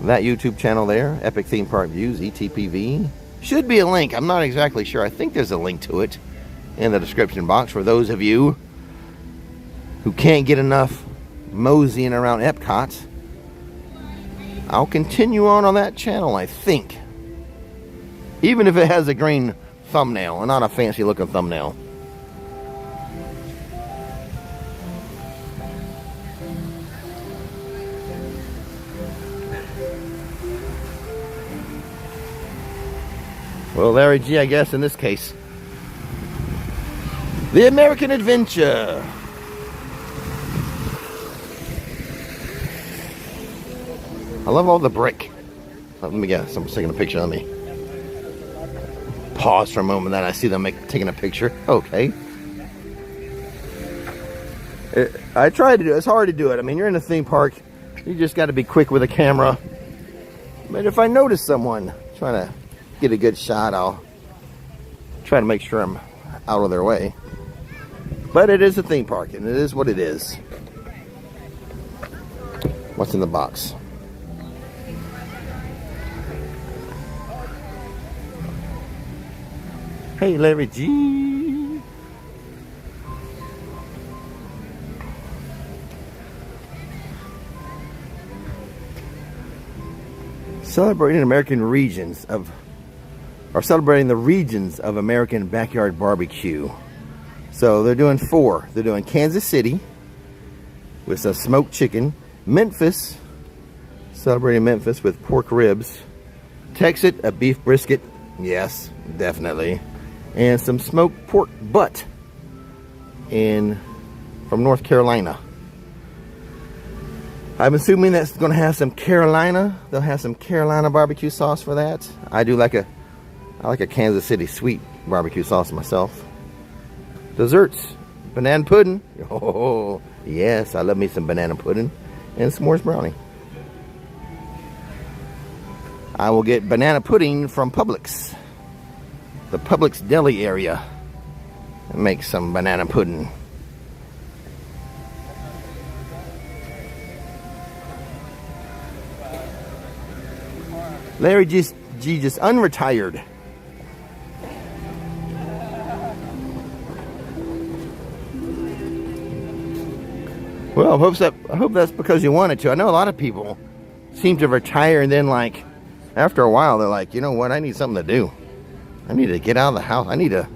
That YouTube channel there, Epic Theme Park Views, ETPV. Should be a link. I'm not exactly sure. I think there's a link to it in the description box for those of you who can't get enough moseying around Epcot. I'll continue on that channel, I think. Even if it has a green thumbnail and not a fancy looking thumbnail. Well, Larry G, I guess, in this case. The American Adventure. I love all the brick. Let me guess, someone's taking a picture of me. Pause for a moment, then I see them taking a picture. Okay. I tried to do it. It's hard to do it. I mean, you're in a theme park. You just got to be quick with a camera. But if I notice someone trying to get a good shot, I'll try to make sure I'm out of their way. But it is a theme park, and it is what it is. What's in the box? Hey, Larry G. Celebrating American regions of, or celebrating the regions of American backyard barbecue. So they're doing 4. They're doing Kansas City with some smoked chicken, Memphis, celebrating Memphis with pork ribs, Texas, a beef brisket, yes, definitely, and some smoked pork butt from North Carolina. I'm assuming that's going to have some Carolina. They'll have some Carolina barbecue sauce for that. I like a Kansas City sweet barbecue sauce myself. Desserts, banana pudding. Oh, yes, I love me some banana pudding and s'mores brownie. I will get banana pudding from Publix, the Publix deli area, and make some banana pudding. Larry G just unretired. Well, I hope that's because you wanted to. I know a lot of people seem to retire and then, like, after a while they're like, you know what, I need something to do. I need to get out of the house. I need a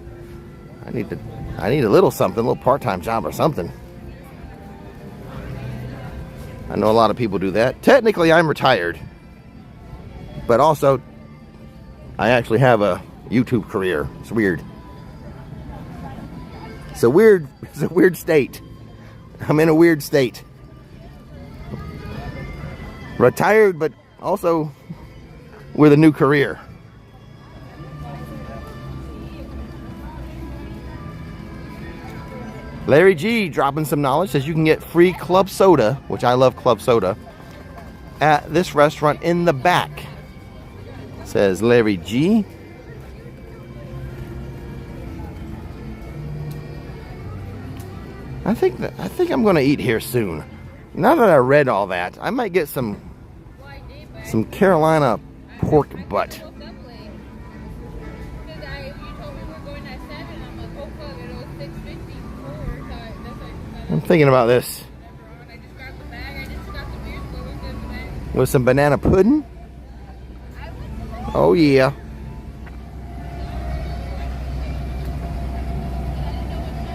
little something, a little part-time job or something. I know a lot of people do that. Technically, I'm retired. But also, I actually have a YouTube career. It's weird. It's a weird state. I'm in a weird state. Retired, but also with a new career. Larry G dropping some knowledge, says you can get free club soda, which I love club soda, at this restaurant in the back. Says Larry G. I think I'm gonna eat here soon. Now that I read all that, I might get some Carolina pork butt. I'm thinking about this. With some banana pudding? Oh yeah.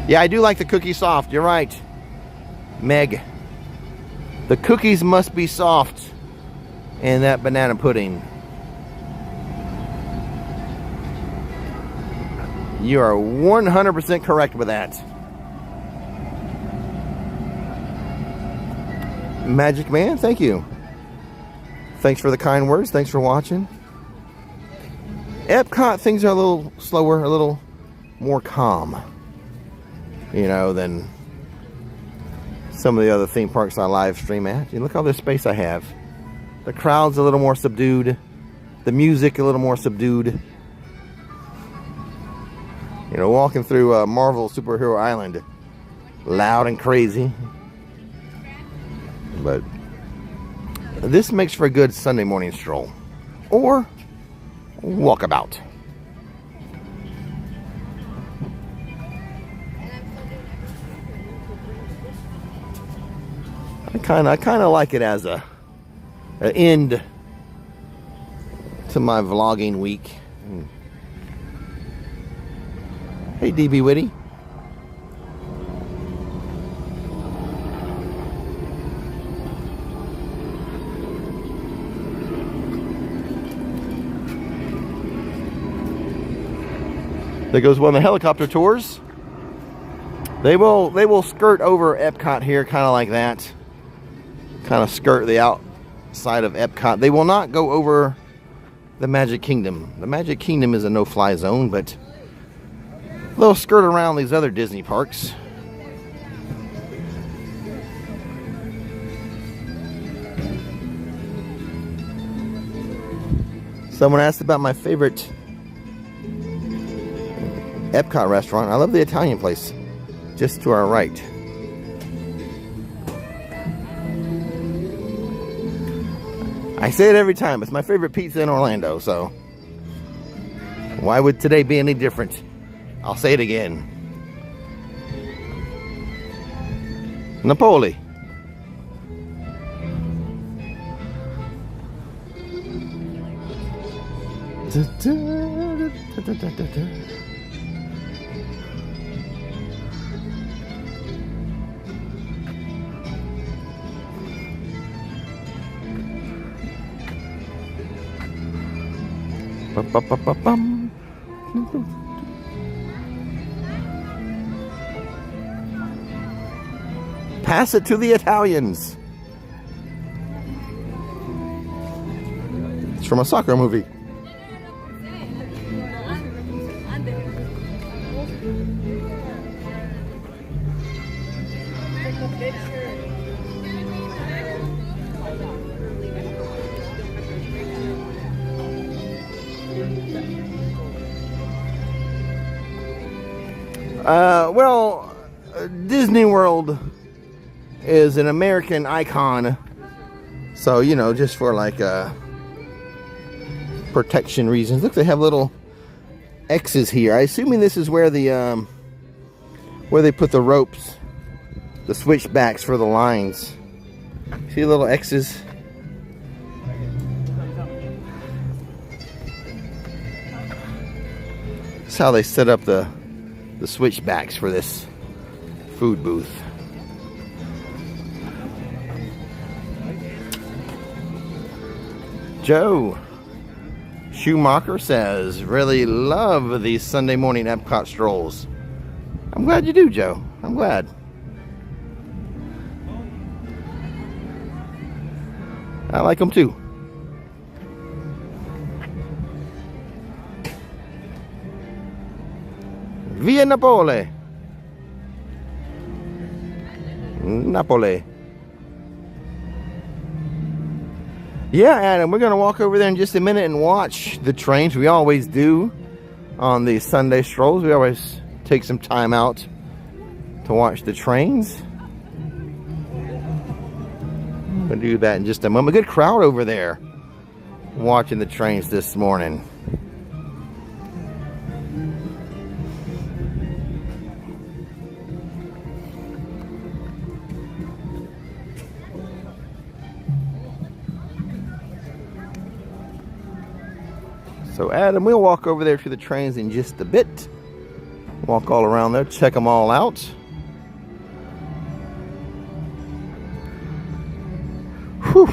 Yeah, I do like the cookie soft. You're right, Meg. The cookies must be soft in that banana pudding. You are 100% correct with that. Magic Man, thank you. Thanks for the kind words. Thanks for watching. Epcot, things are a little slower, a little more calm, you know, than some of the other theme parks I live stream at. You look all this space I have. The crowd's a little more subdued. The music a little more subdued. You know, walking through Marvel Superhero Island, loud and crazy. But this makes for a good Sunday morning stroll or walkabout. I kind of like it as an end to my vlogging week. Hey, DB Witty. There goes one of the helicopter tours. They will skirt over Epcot here, kind of like that. Kind of skirt the outside of Epcot. They will not go over the Magic Kingdom. The Magic Kingdom is a no-fly zone, but they'll skirt around these other Disney parks. Someone asked about my favorite Epcot restaurant. I love the Italian place just to our right. I say it every time. It's my favorite pizza in Orlando, so why would today be any different? I'll say it again. Napoli. Pass it to the Italians. It's from a soccer movie. Well, Disney World is an American icon, so you know, just for like protection reasons. Look, they have little X's here. I'm assuming this is where the where they put the ropes, the switchbacks for the lines. See the little X's? That's how they set up the switchbacks for this food booth. Joe Schumacher says, really love these Sunday morning Epcot strolls. I'm glad you do, Joe. I'm glad. I like them too. Via Napoli. Napoli. Yeah, Adam, we're going to walk over there in just a minute and watch the trains. We always do on these Sunday strolls. We always take some time out to watch the trains. We'll do that in just a moment. Good crowd over there watching the trains this morning. So Adam, we'll walk over there to the trains in just a bit. Walk all around there, check them all out. Whew.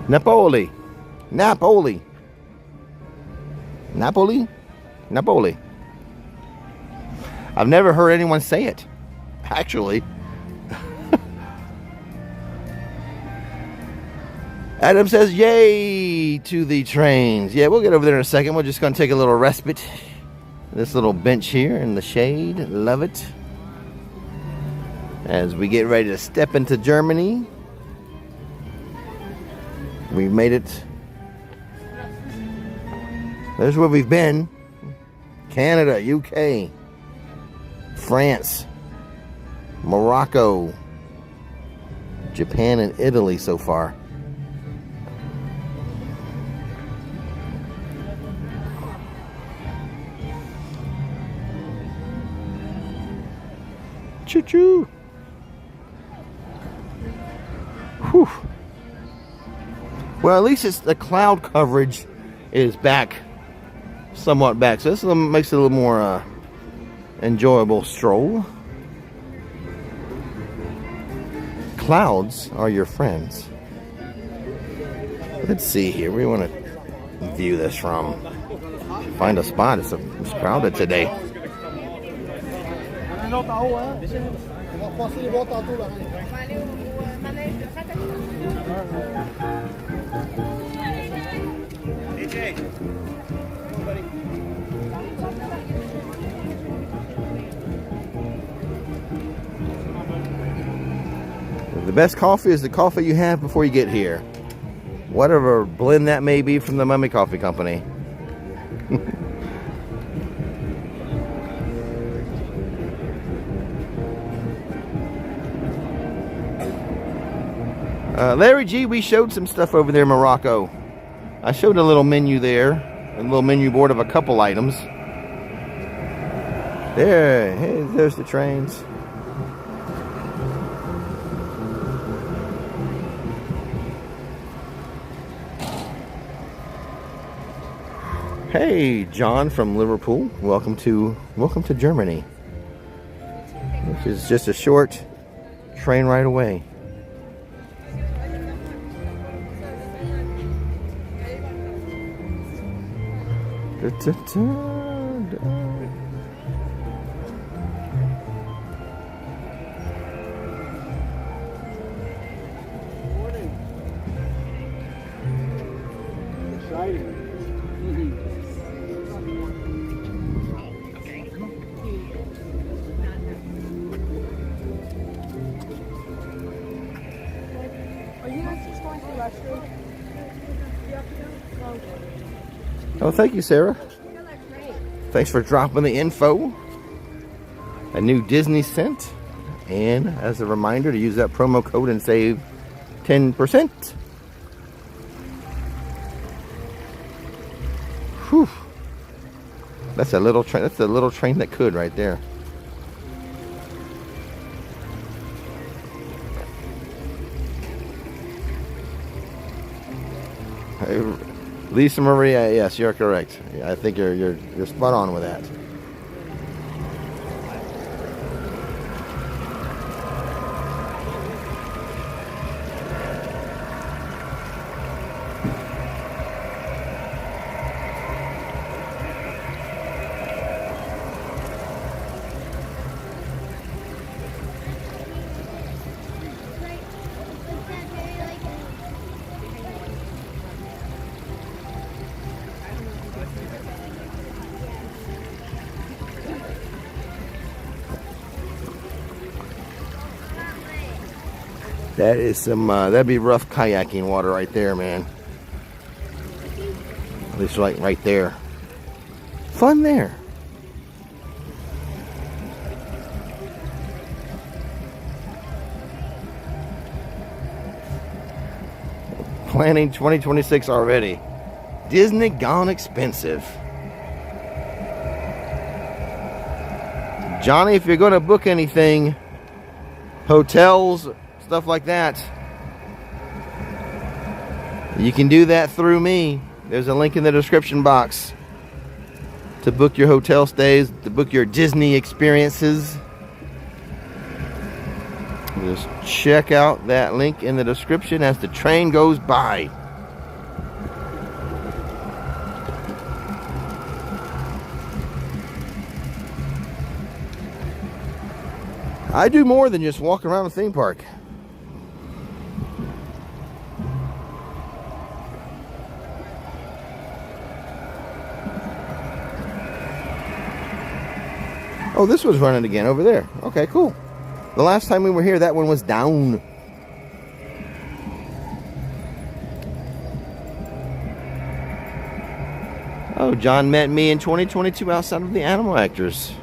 Napoli. Napoli. Napoli? Napoli. I've never heard anyone say it, actually. Adam says, yay to the trains. Yeah, we'll get over there in a second. We're just going to take a little respite. This little bench here in the shade. Love it. As we get ready to step into Germany. We've made it. There's where we've been. Canada, UK, France, Morocco, Japan, and Italy so far. Choo-choo. Whew. Well, at least it's the cloud coverage is back, somewhat back. So this makes it a little more enjoyable stroll. Clouds are your friends. Let's see here. Where do you want to view this from? Find a spot. It's crowded today. The best coffee is the coffee you have before you get here. Whatever blend that may be from the Mummy Coffee Company. Larry G, we showed some stuff over there in Morocco. I showed a little menu there, a little menu board of a couple items. There, hey, there's the trains. Hey, John from Liverpool. Welcome to Germany. Which is just a short train ride away. Da, da, da.
Exciting.
Are you guys just going to the restroom?
Oh, thank you, Sarah. Thanks for dropping the info. A new Disney scent. And as a reminder to use that promo code and save 10%. Whew. That's a little train. That's a little train that could right there. Hey, Lisa Maria, yes, you're correct. I think you're spot on with that. That is some, that'd be rough kayaking water right there, man. At least like right there. Fun there. Planning 2026 already. Disney gone expensive. Johnny, if you're going to book anything, hotels, stuff like that, you can do that through me. There's a link in the description box to book your hotel stays, to book your Disney experiences. Just check out that link in the description as the train goes by. I do more than just walk around a theme park. Oh, this was running again over there. Okay, cool. The last time we were here, that one was down. Oh, John met me in 2022 outside of the Animal Actors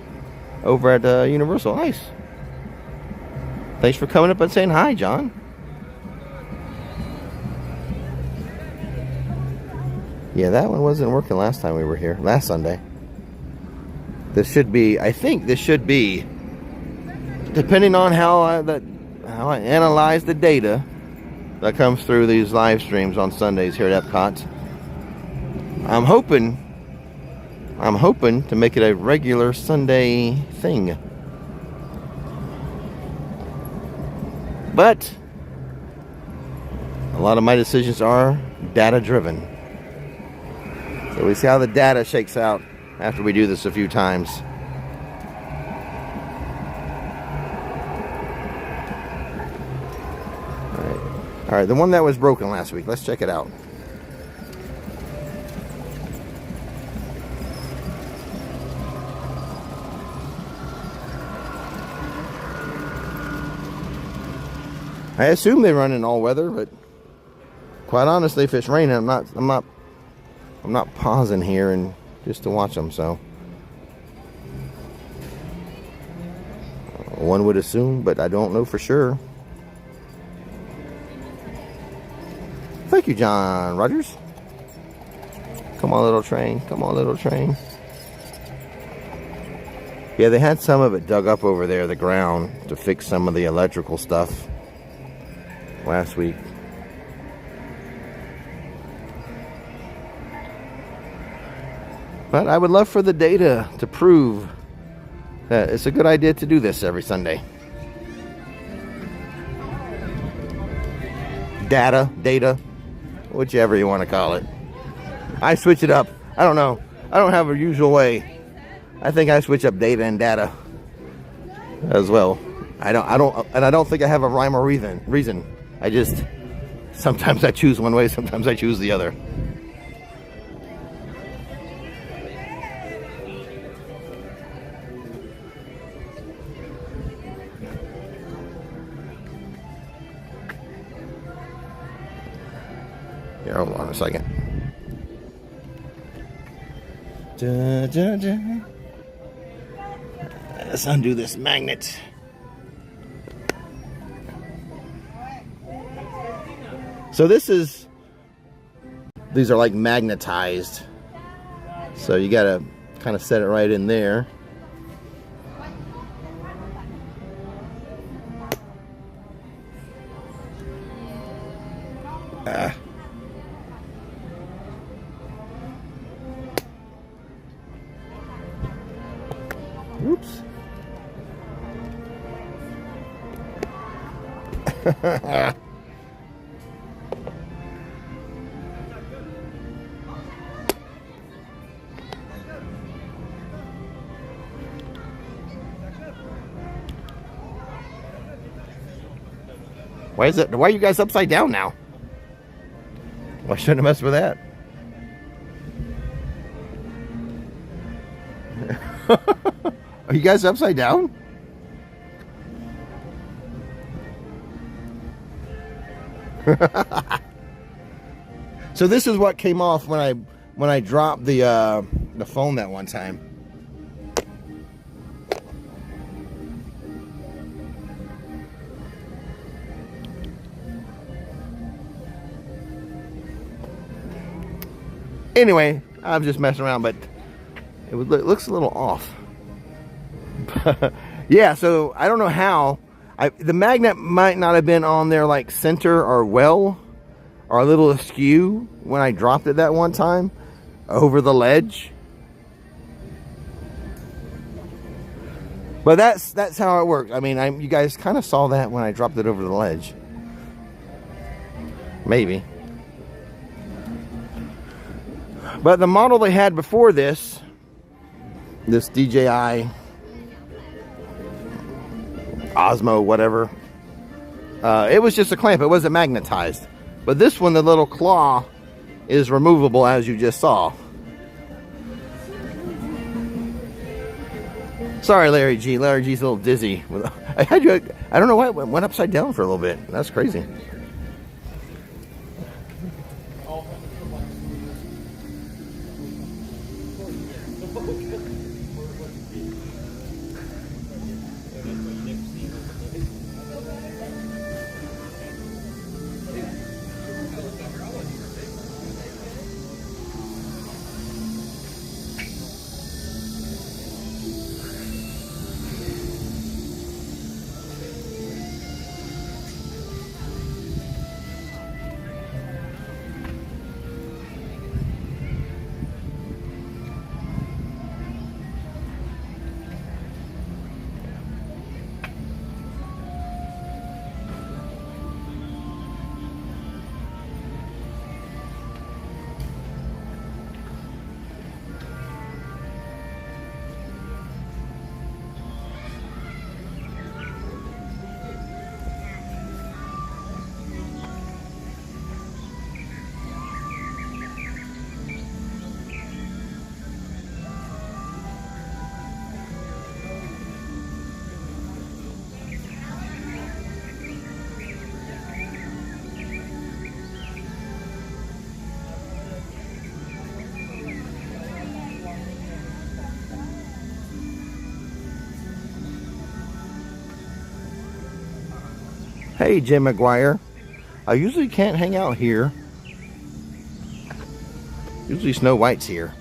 over at Universal. Nice. Thanks for coming up and saying hi, John. Yeah, that one wasn't working last time we were here, last Sunday. This should be, I think this should be, depending on how I analyze the data that comes through these live streams on Sundays here at Epcot. I'm hoping to make it a regular Sunday thing. But a lot of my decisions are data driven. So we see how the data shakes out after we do this a few times. All right, the one that was broken last week, let's check it out. I assume they run in all weather, but quite honestly, if it's raining, I'm not pausing here and just to watch them. So one would assume, but I don't know for sure. Thank you, John Rogers. Come on, little train. Come on, little train. Yeah, they had some of it dug up over there, the ground, to fix some of the electrical stuff last week. But I would love for the data to prove that it's a good idea to do this every Sunday. Data, whichever you want to call it. I switch it up. I don't know. I don't have a usual way. I think I switch up data and data as well. I don't think I have a rhyme or reason. I just, sometimes I choose one way, sometimes I choose the other. Here, hold on a second. Let's undo this magnet. So these are like magnetized. So you gotta kind of set it right in there. Oops. Why are you guys upside down now? Well, I shouldn't have messed with that. Are you guys upside down? So this is what came off when I dropped the phone that one time. Anyway, I'm just messing around, but it looks a little off. Yeah, so I don't know how. The magnet might not have been on there like center or well, or a little askew when I dropped it that one time over the ledge. But that's how it works. I mean, you guys kind of saw that when I dropped it over the ledge. Maybe. But the model they had before this DJI Osmo, whatever, it was just a clamp. It wasn't magnetized. But this one, the little claw, is removable, as you just saw. Sorry, Larry G. Larry G's a little dizzy. I don't know why it went upside down for a little bit. That's crazy. Hey, Jim McGuire. I usually can't hang out here. Usually Snow White's here.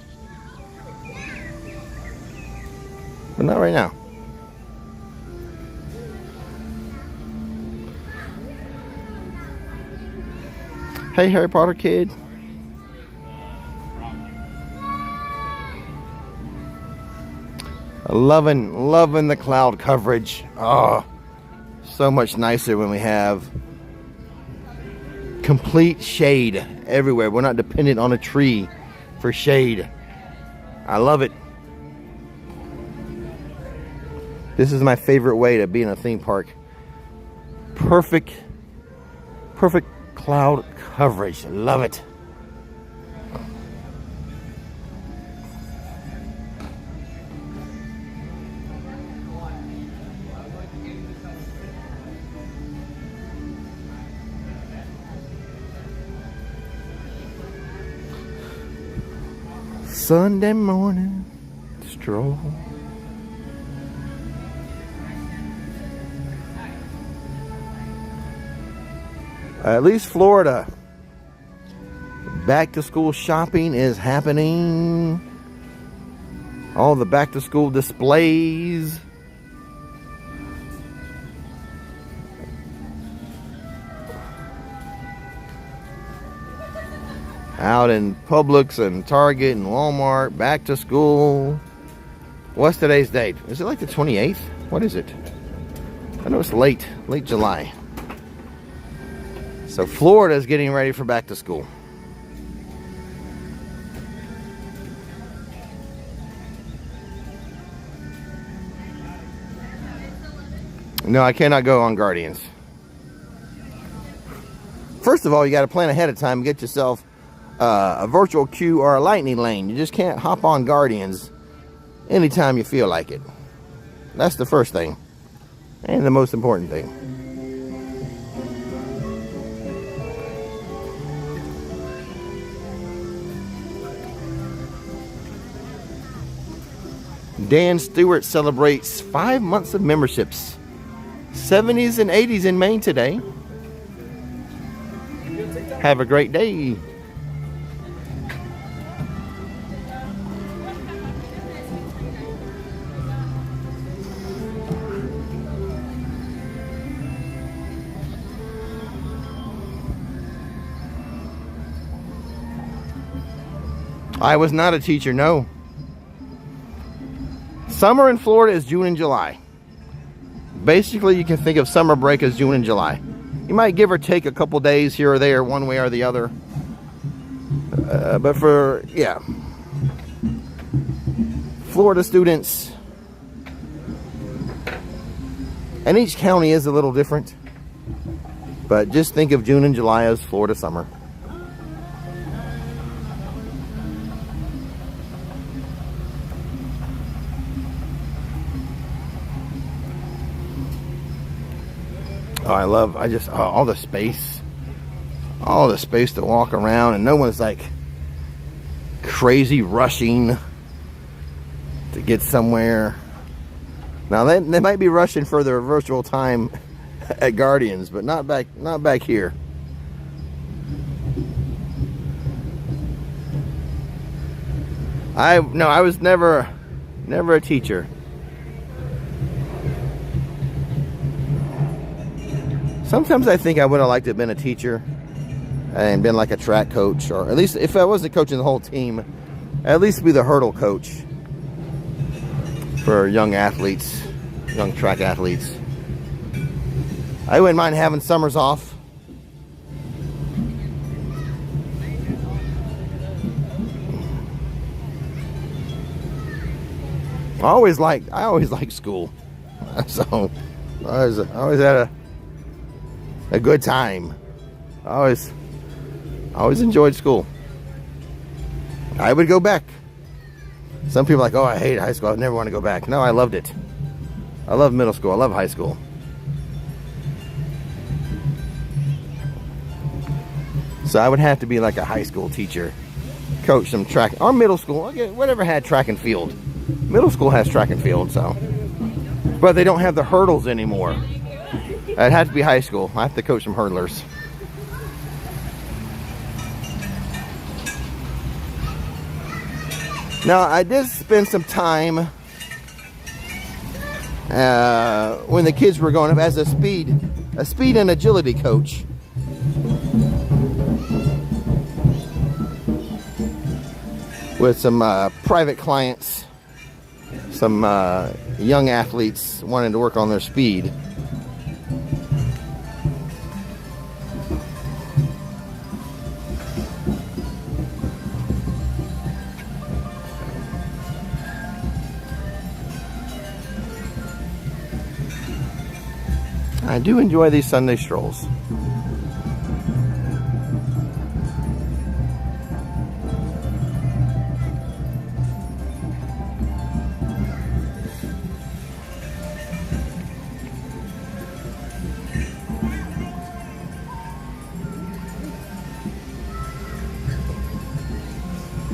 But not right now. Hey, Harry Potter kid. Loving the cloud coverage. Oh, so much nicer when we have complete shade everywhere. We're not dependent on a tree for shade. I love it. This is my favorite way to be in a theme park. Perfect cloud coverage. Love it. Sunday morning stroll. At least Florida. Back to school shopping is happening. All the back to school displays. Out in Publix and Target and Walmart, back to school. What's today's date? Is it like the 28th? What is it? I know it's late July. So Florida is getting ready for back to school. No, I cannot go on Guardians. First of all, you got to plan ahead of time and get yourself a virtual queue or a lightning lane. You just can't hop on Guardians anytime you feel like it. That's the first thing and the most important thing. Dan Stewart celebrates 5 months of memberships. 70s and 80s in Maine today. Have a great day. I was not a teacher, no. Summer in Florida is June and July. Basically, you can think of summer break as June and July. You might give or take a couple days here or there, one way or the other. But for, yeah, Florida students, and each county is a little different, but just think of June and July as Florida summer. Oh, all the space to walk around, and no one's like crazy rushing to get somewhere. Now they might be rushing for their virtual time at Guardians, but not back here. I was never a teacher. Sometimes I think I would have liked to have been a teacher and been like a track coach, or at least if I wasn't coaching the whole team, at least be the hurdle coach for young athletes, young track athletes. I wouldn't mind having summers off. I always liked school, so I always had a good time. I always enjoyed school. I would go back. Some people are like, oh, I hate high school, I never want to go back. No, I loved it. I love middle school, I love high school. So I would have to be like a high school teacher, coach some track, or middle school, whatever had track and field. Middle school has track and field, so, but they don't have the hurdles anymore. It'd have to be high school. I have to coach some hurdlers. Now, I did spend some time when the kids were growing up as a speed and agility coach. With some private clients, some young athletes wanting to work on their speed. I do enjoy these Sunday strolls.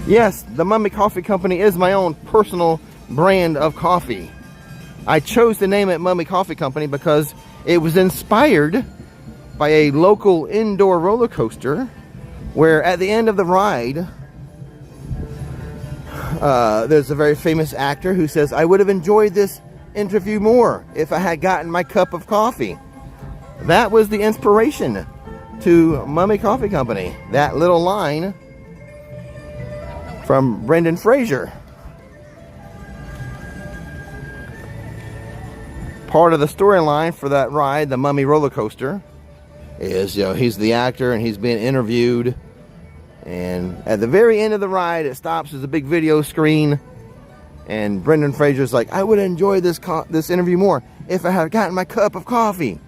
Yes, the Mummy Coffee Company is my own personal brand of coffee. I chose to name it Mummy Coffee Company because it was inspired by a local indoor roller coaster where at the end of the ride, there's a very famous actor who says, I would have enjoyed this interview more if I had gotten my cup of coffee. That was the inspiration to Mummy Coffee Company. That little line from Brendan Fraser. Part of the storyline for that ride, the Mummy roller coaster, is, he's the actor and he's being interviewed, and at the very end of the ride it stops as a big video screen, and Brendan Fraser's like, I would have enjoyed this interview more if I had gotten my cup of coffee.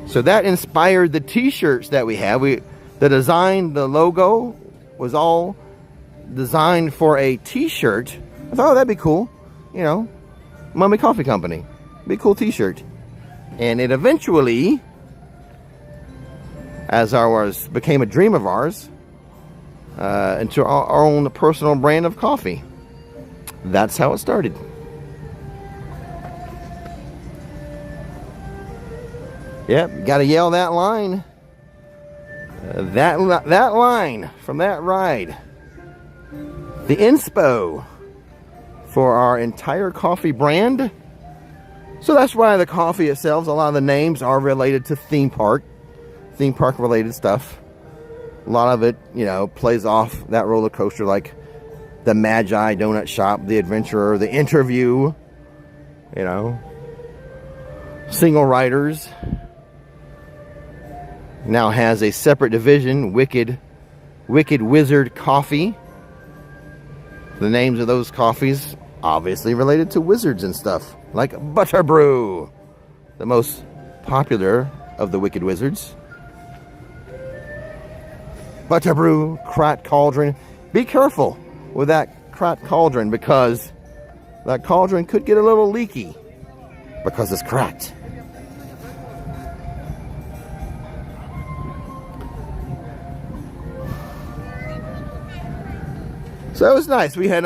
So that inspired the t-shirts that we have. The design, the logo was all designed for a t-shirt. I thought, oh, that'd be cool, Mummy Coffee Company. Be a cool t-shirt. And it eventually, as ours became a dream of ours, into our own personal brand of coffee. that's how it started. Yep, got to yell that line. That line from that ride. The inspo for our entire coffee brand. So that's why the coffee itself, a lot of the names are related to theme park related stuff. A lot of it, you know, plays off that roller coaster, like the Magi Donut Shop, the Adventurer, the Interview, you know, Single Riders. Now has a separate division, Wicked Wizard Coffee. The names of those coffees obviously related to wizards and stuff, like Butterbrew, the most popular of the Wicked Wizards. Butterbrew, Cracked Cauldron. Be careful with that cracked cauldron, because that cauldron could get a little leaky because it's cracked. So it was nice. We had,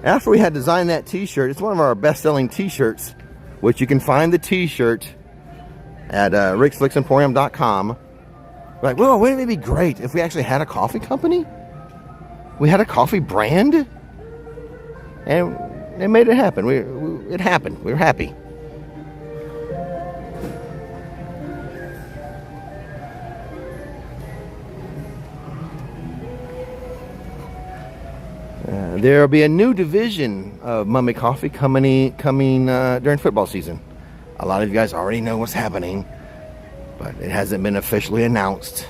after we had designed that t-shirt, it's one of our best-selling t-shirts, which you can find the t-shirt at ricksflixemporium.com. Like, well, wouldn't it be great if we actually had a coffee company? We had a coffee brand? And it made it happen. It happened. We were happy. There'll be a new division of Mummy Coffee coming during football season. A lot of you guys already know what's happening, but it hasn't been officially announced.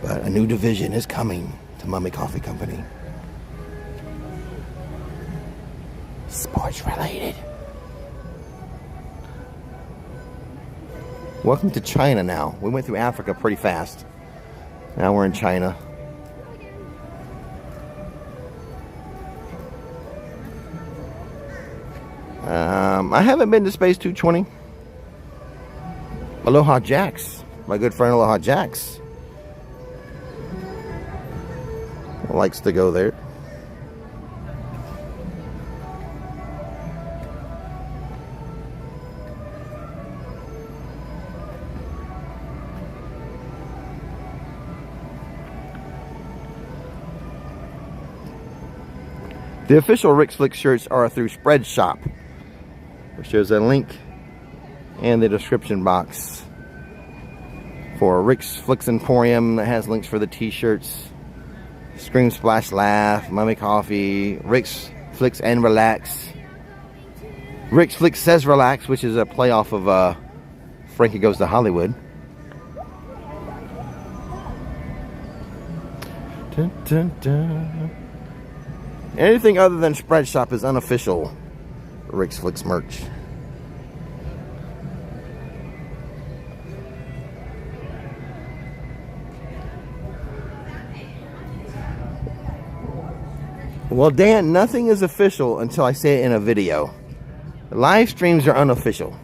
But a new division is coming to Mummy Coffee Company. Sports related. Welcome to China now. We went through Africa pretty fast. Now we're in China. I haven't been to Space 220. Aloha Jax, my good friend Aloha Jax, likes to go there. The official Rick's Flix shirts are through Spreadshop, which there's a link in the description box for Rick's Flix Emporium that has links for the t-shirts. Scream Splash Laugh, Mummy Coffee, Rick's Flix and Relax. Rick's Flix Says Relax, which is a playoff of Frankie Goes to Hollywood. Dun, dun, dun. Anything other than Spreadshop is unofficial Rick's Flix merch. Well, Dan, nothing is official until I say it in a video. Live streams are unofficial.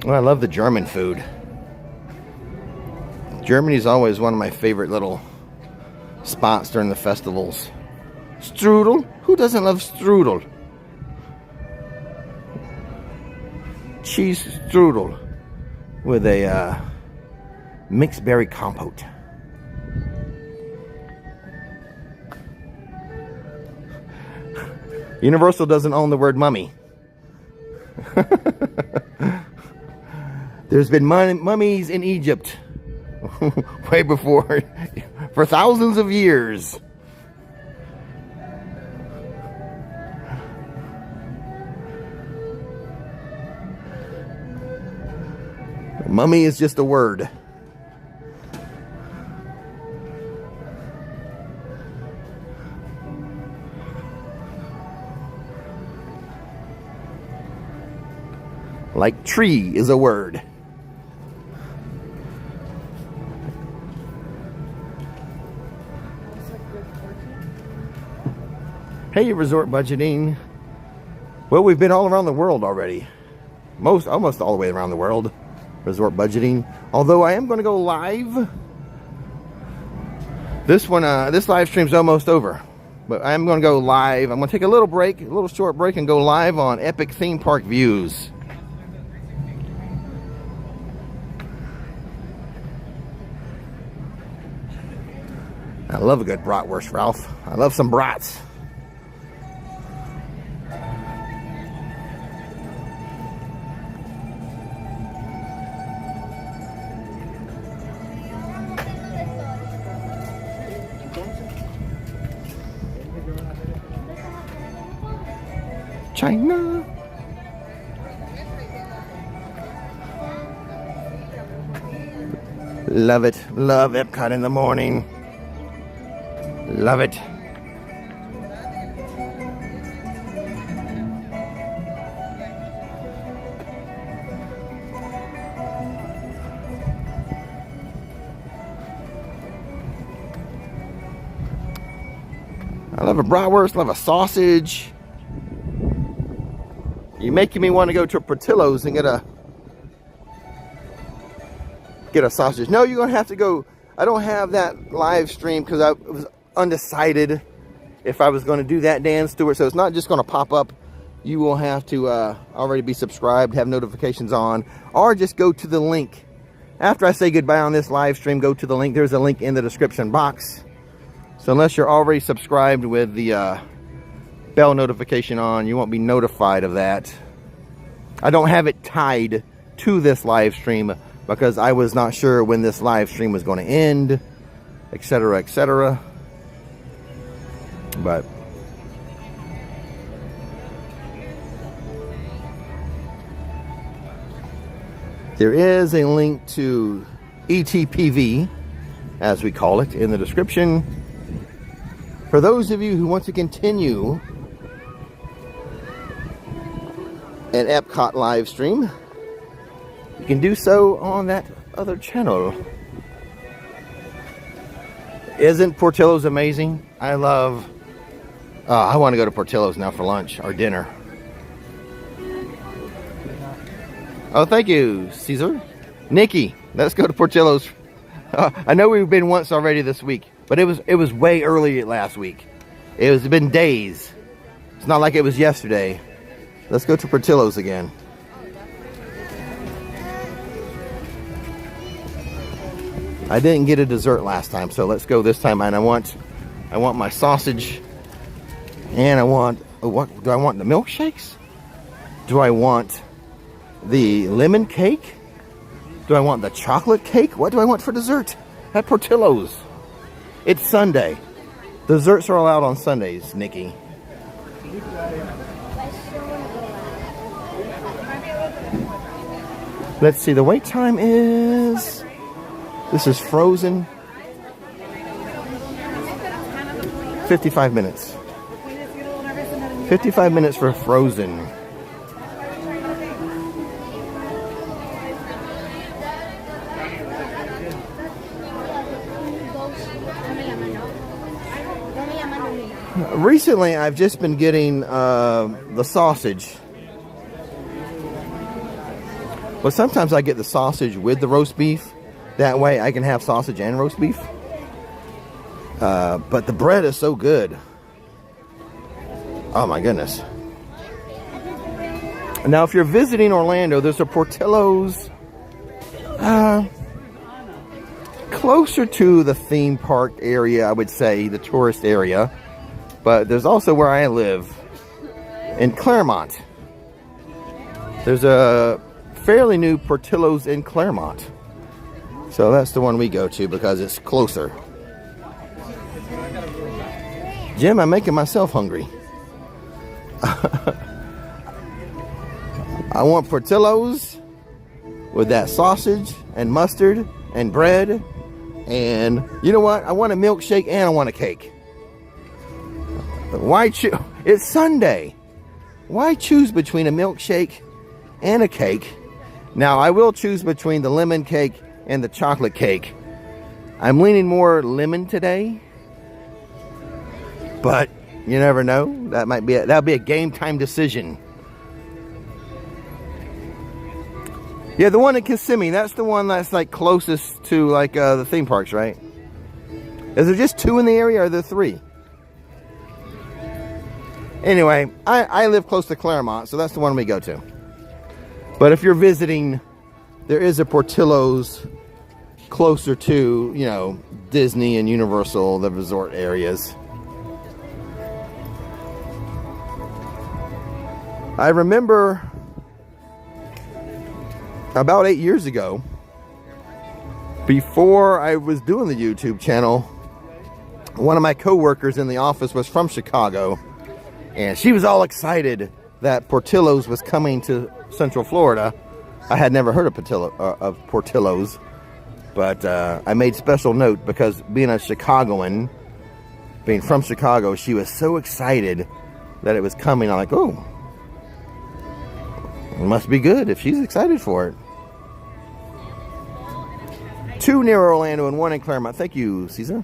Well, I love the German food. Germany's always one of my favorite little spots during the festivals. Strudel? Who doesn't love strudel? Cheese strudel with a mixed berry compote. Universal doesn't own the word mummy. There's been mummies in Egypt way before, for thousands of years. Mummy is just a word. Like tree is a word. Hey, resort budgeting. Well, we've been all around the world already. Almost all the way around the world. Resort budgeting. Although I am going to go live. This live stream's almost over. But I'm going to go live. I'm going to take a little short break and go live on Epic Theme Park Views. I love a good bratwurst, Ralph. I love some brats. China. Love it. Love Epcot in the morning. Love it. I love a bratwurst, love a sausage. You're making me want to go to Portillo's and get a sausage. No, you're going to have to go. I don't have that live stream because I was undecided if I was going to do that, Dan Stewart. So it's not just going to pop up. You will have to already be subscribed, have notifications on, or just go to the link. After I say goodbye on this live stream, go to the link. There's a link in the description box. So unless you're already subscribed with the bell notification on, you won't be notified of that. I don't have it tied to this live stream because I was not sure when this live stream was going to end, etc., etc. But there is a link to ETPV, as we call it, in the description. For those of you who want to continue an Epcot live stream, you can do so on that other channel. Isn't Portillo's amazing? I want to go to Portillo's now for lunch or dinner. Oh, thank you, Caesar. Nikki, let's go to Portillo's. I know we've been once already this week, but it was way early last week. It's been days. It's not like it was yesterday. Let's go to Portillo's again. I didn't get a dessert last time, so let's go this time. And I want my sausage, and I want, what do I want? The milkshakes? Do I want the lemon cake? Do I want the chocolate cake? What do I want for dessert at Portillo's? It's Sunday. Desserts are allowed on Sundays, Nikki. Let's see, the wait time is... This is frozen. 55 minutes. 55 minutes for frozen. Recently, I've just been getting the sausage. But sometimes I get the sausage with the roast beef. That way I can have sausage and roast beef. But the bread is so good. Oh my goodness. Now if you're visiting Orlando, there's a Portillo's closer to the theme park area, I would say, the tourist area. But there's also where I live, in Claremont. There's a fairly new Portillo's in Claremont. So that's the one we go to because it's closer. Jim, I'm making myself hungry. I want Portillo's with that sausage and mustard and bread. And you know what? I want a milkshake and I want a cake. Why choose? It's Sunday. Why choose between a milkshake and a cake? Now, I will choose between the lemon cake and the chocolate cake. I'm leaning more lemon today. But You never know. That'll be a game time decision. Yeah, the one in Kissimmee, that's the one that's like closest to like the theme parks, right? Is there just 2 in the area, or are there 3? Anyway, I live close to Claremont, so that's the one we go to. But if you're visiting, there is a Portillo's closer to, you know, Disney and Universal, the resort areas. I remember about 8 years ago, before I was doing the YouTube channel, one of my co-workers in the office was from Chicago, and she was all excited that Portillo's was coming to Central Florida. I had never heard of Portillo's, but I made special note because being a Chicagoan, being from Chicago, she was so excited that it was coming. I'm like, oh, it must be good if she's excited for it. 2 near Orlando and 1 in Claremont. Thank you, Caesar.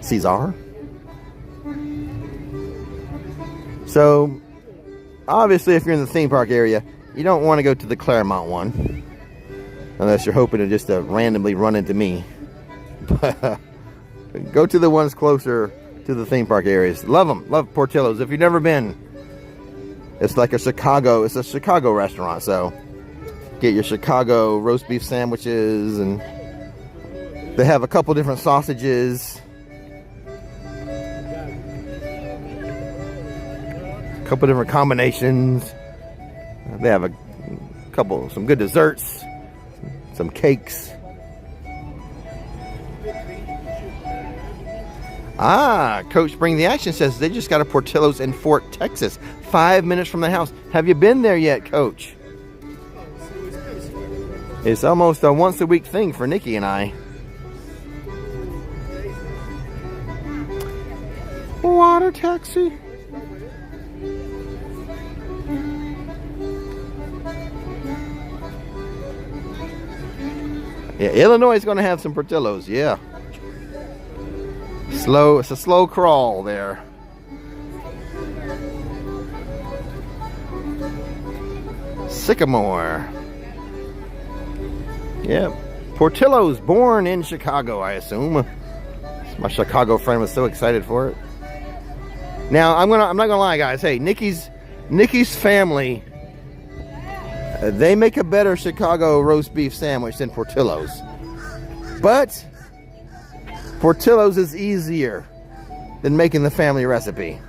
Caesar. So, obviously, if you're in the theme park area, you don't want to go to the Claremont one, unless you're hoping to just randomly run into me. But go to the ones closer to the theme park areas. Love them. Love Portillo's. If you've never been, it's like it's a Chicago restaurant, so get your Chicago roast beef sandwiches, and they have a couple different sausages, a couple different combinations. They have some good desserts, some cakes. Coach Bring the Action says they just got a Portillo's in Fort Texas, 5 minutes from the house. Have you been there yet, Coach? It's almost a once a week thing for Nikki and I. Water taxi. Yeah, Illinois is going to have some Portillo's, yeah. It's a slow crawl there. Sycamore. Yeah, Portillo's, born in Chicago, I assume. My Chicago friend was so excited for it. Now, I'm not gonna lie, guys. Hey, Nikki's family, they make a better Chicago roast beef sandwich than Portillo's. But Portillo's is easier than making the family recipe.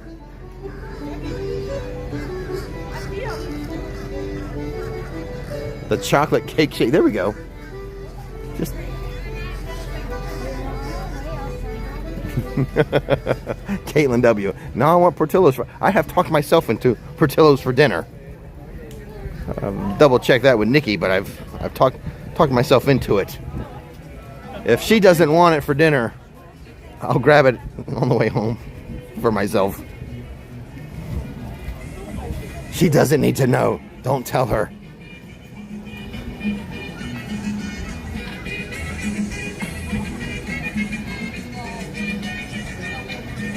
The chocolate cake shake. There we go. Just Caitlin W. Now I want Portillo's. I have talked myself into Portillo's for dinner. Double check that with Nikki, but I've talked myself into it. If she doesn't want it for dinner, I'll grab it on the way home for myself. She doesn't need to know. Don't tell her.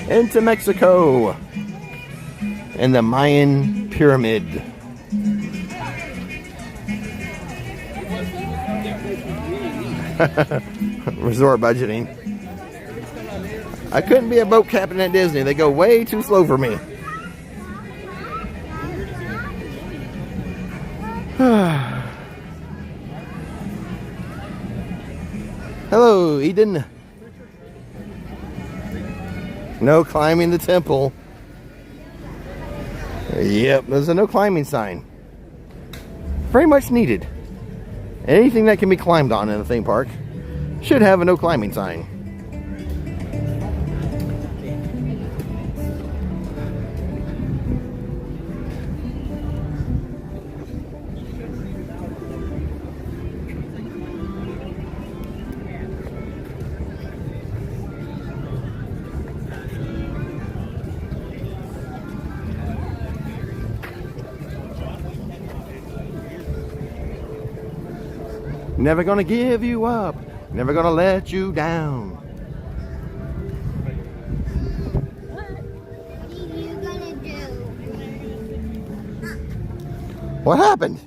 Into Mexico and the Mayan pyramid. Resort budgeting. I couldn't be a boat captain at Disney. They go way too slow for me. Hello, Eden. No climbing the temple. Yep, there's a no climbing sign. Very much needed. Anything that can be climbed on in a theme park should have a no climbing sign. Never gonna give you up. Never gonna let you down. What happened?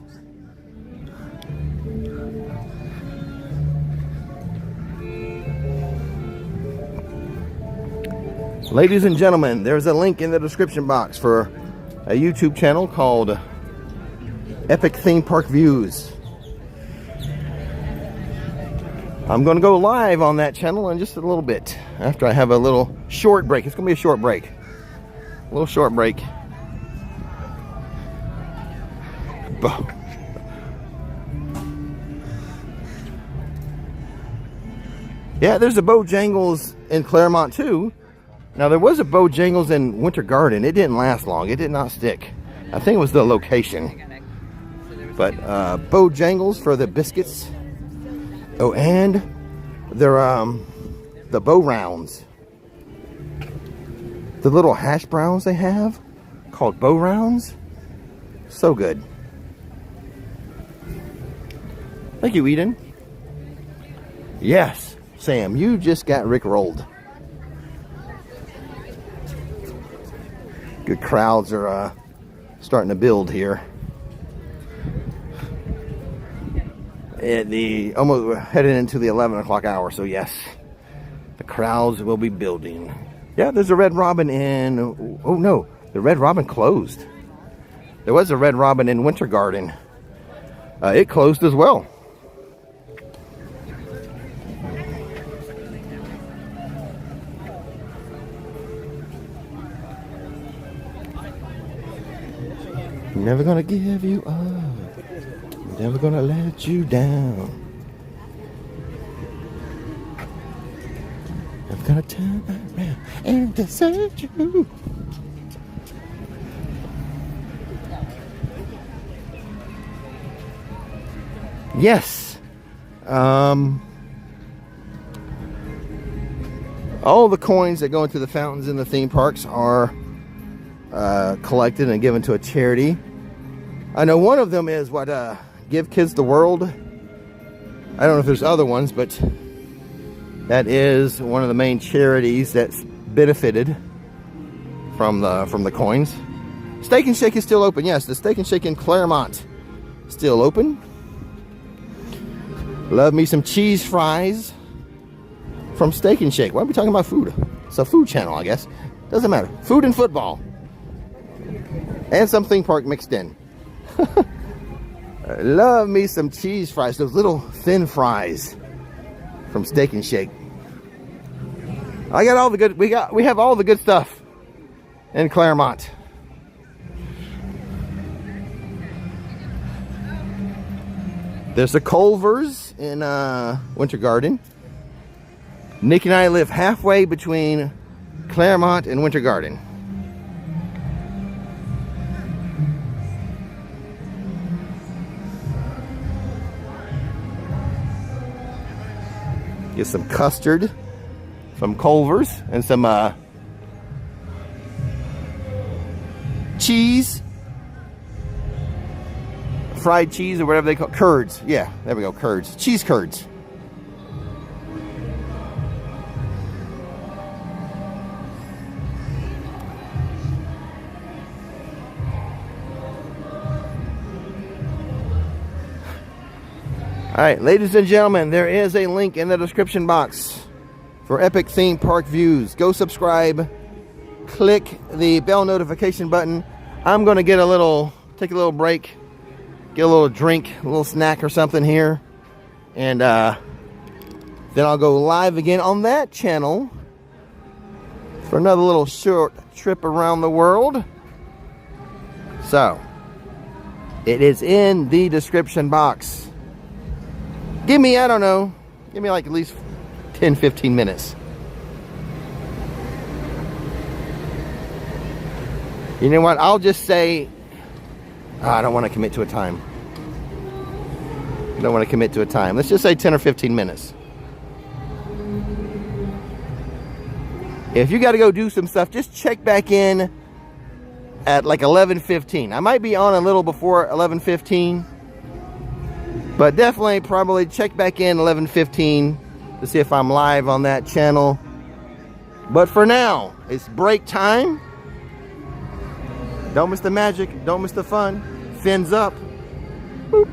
Ladies and gentlemen, there's a link in the description box for a YouTube channel called Epic Theme Park Views. I'm going to go live on that channel in just a little bit after I have a little short break. It's going to be a short break. A little short break. Yeah, there's a Bojangles in Claremont too. Now there was a Bojangles in Winter Garden. It didn't last long. It did not stick. I think it was the location. But Bojangles for the biscuits. Oh, and they're the Bo Rounds. The little hash browns they have called Bo Rounds. So good. Thank you, Eden. Yes, Sam, you just got rickrolled. Good crowds are starting to build here. At the almost headed into the 11 o'clock hour, so yes, the crowds will be building. Yeah, there's a Red Robin in. Oh no, the Red Robin closed. There was a Red Robin in Winter Garden. It closed as well. Never gonna give you up. Never gonna let you down. I'm gonna turn around and desert you. Yes. All the coins that go into the fountains in the theme parks are collected and given to a charity. I know one of them is what Give Kids the World. I don't know if there's other ones, but that is one of the main charities that's benefited from the coins. Steak and Shake is still open. Yes, the Steak and Shake in Claremont still open. Love me some cheese fries from Steak and Shake. Why are we talking about food? It's a food channel, I guess. Doesn't matter. Food and football. And some theme park mixed in. Love me some cheese fries. Those little thin fries from Steak and Shake. I got all the good. We have all the good stuff in Claremont. There's the Culvers in Winter Garden. Nick and I live halfway between Claremont and Winter Garden. Get some custard from Culver's and some cheese, fried cheese or whatever they call it. Curds. Yeah, there we go, curds. Cheese curds. All right, ladies and gentlemen, there is a link in the description box for Epic Theme Park Views. Go subscribe, click the bell notification button. I'm going to take a little break, get a little drink, a little snack or something here, and then I'll go live again on that channel for another little short trip around the world. So, it is in the description box. Give me, I don't know, give me like at least 10-15 minutes. You know what, I'll just say, I don't want to commit to a time. I don't want to commit to a time. Let's just say 10 or 15 minutes. If you got to go do some stuff, just check back in at like 11:15. I might be on a little before 11:15. But definitely, probably check back in 11:15 to see if I'm live on that channel. But for now, it's break time. Don't miss the magic. Don't miss the fun. Fins up. Boop.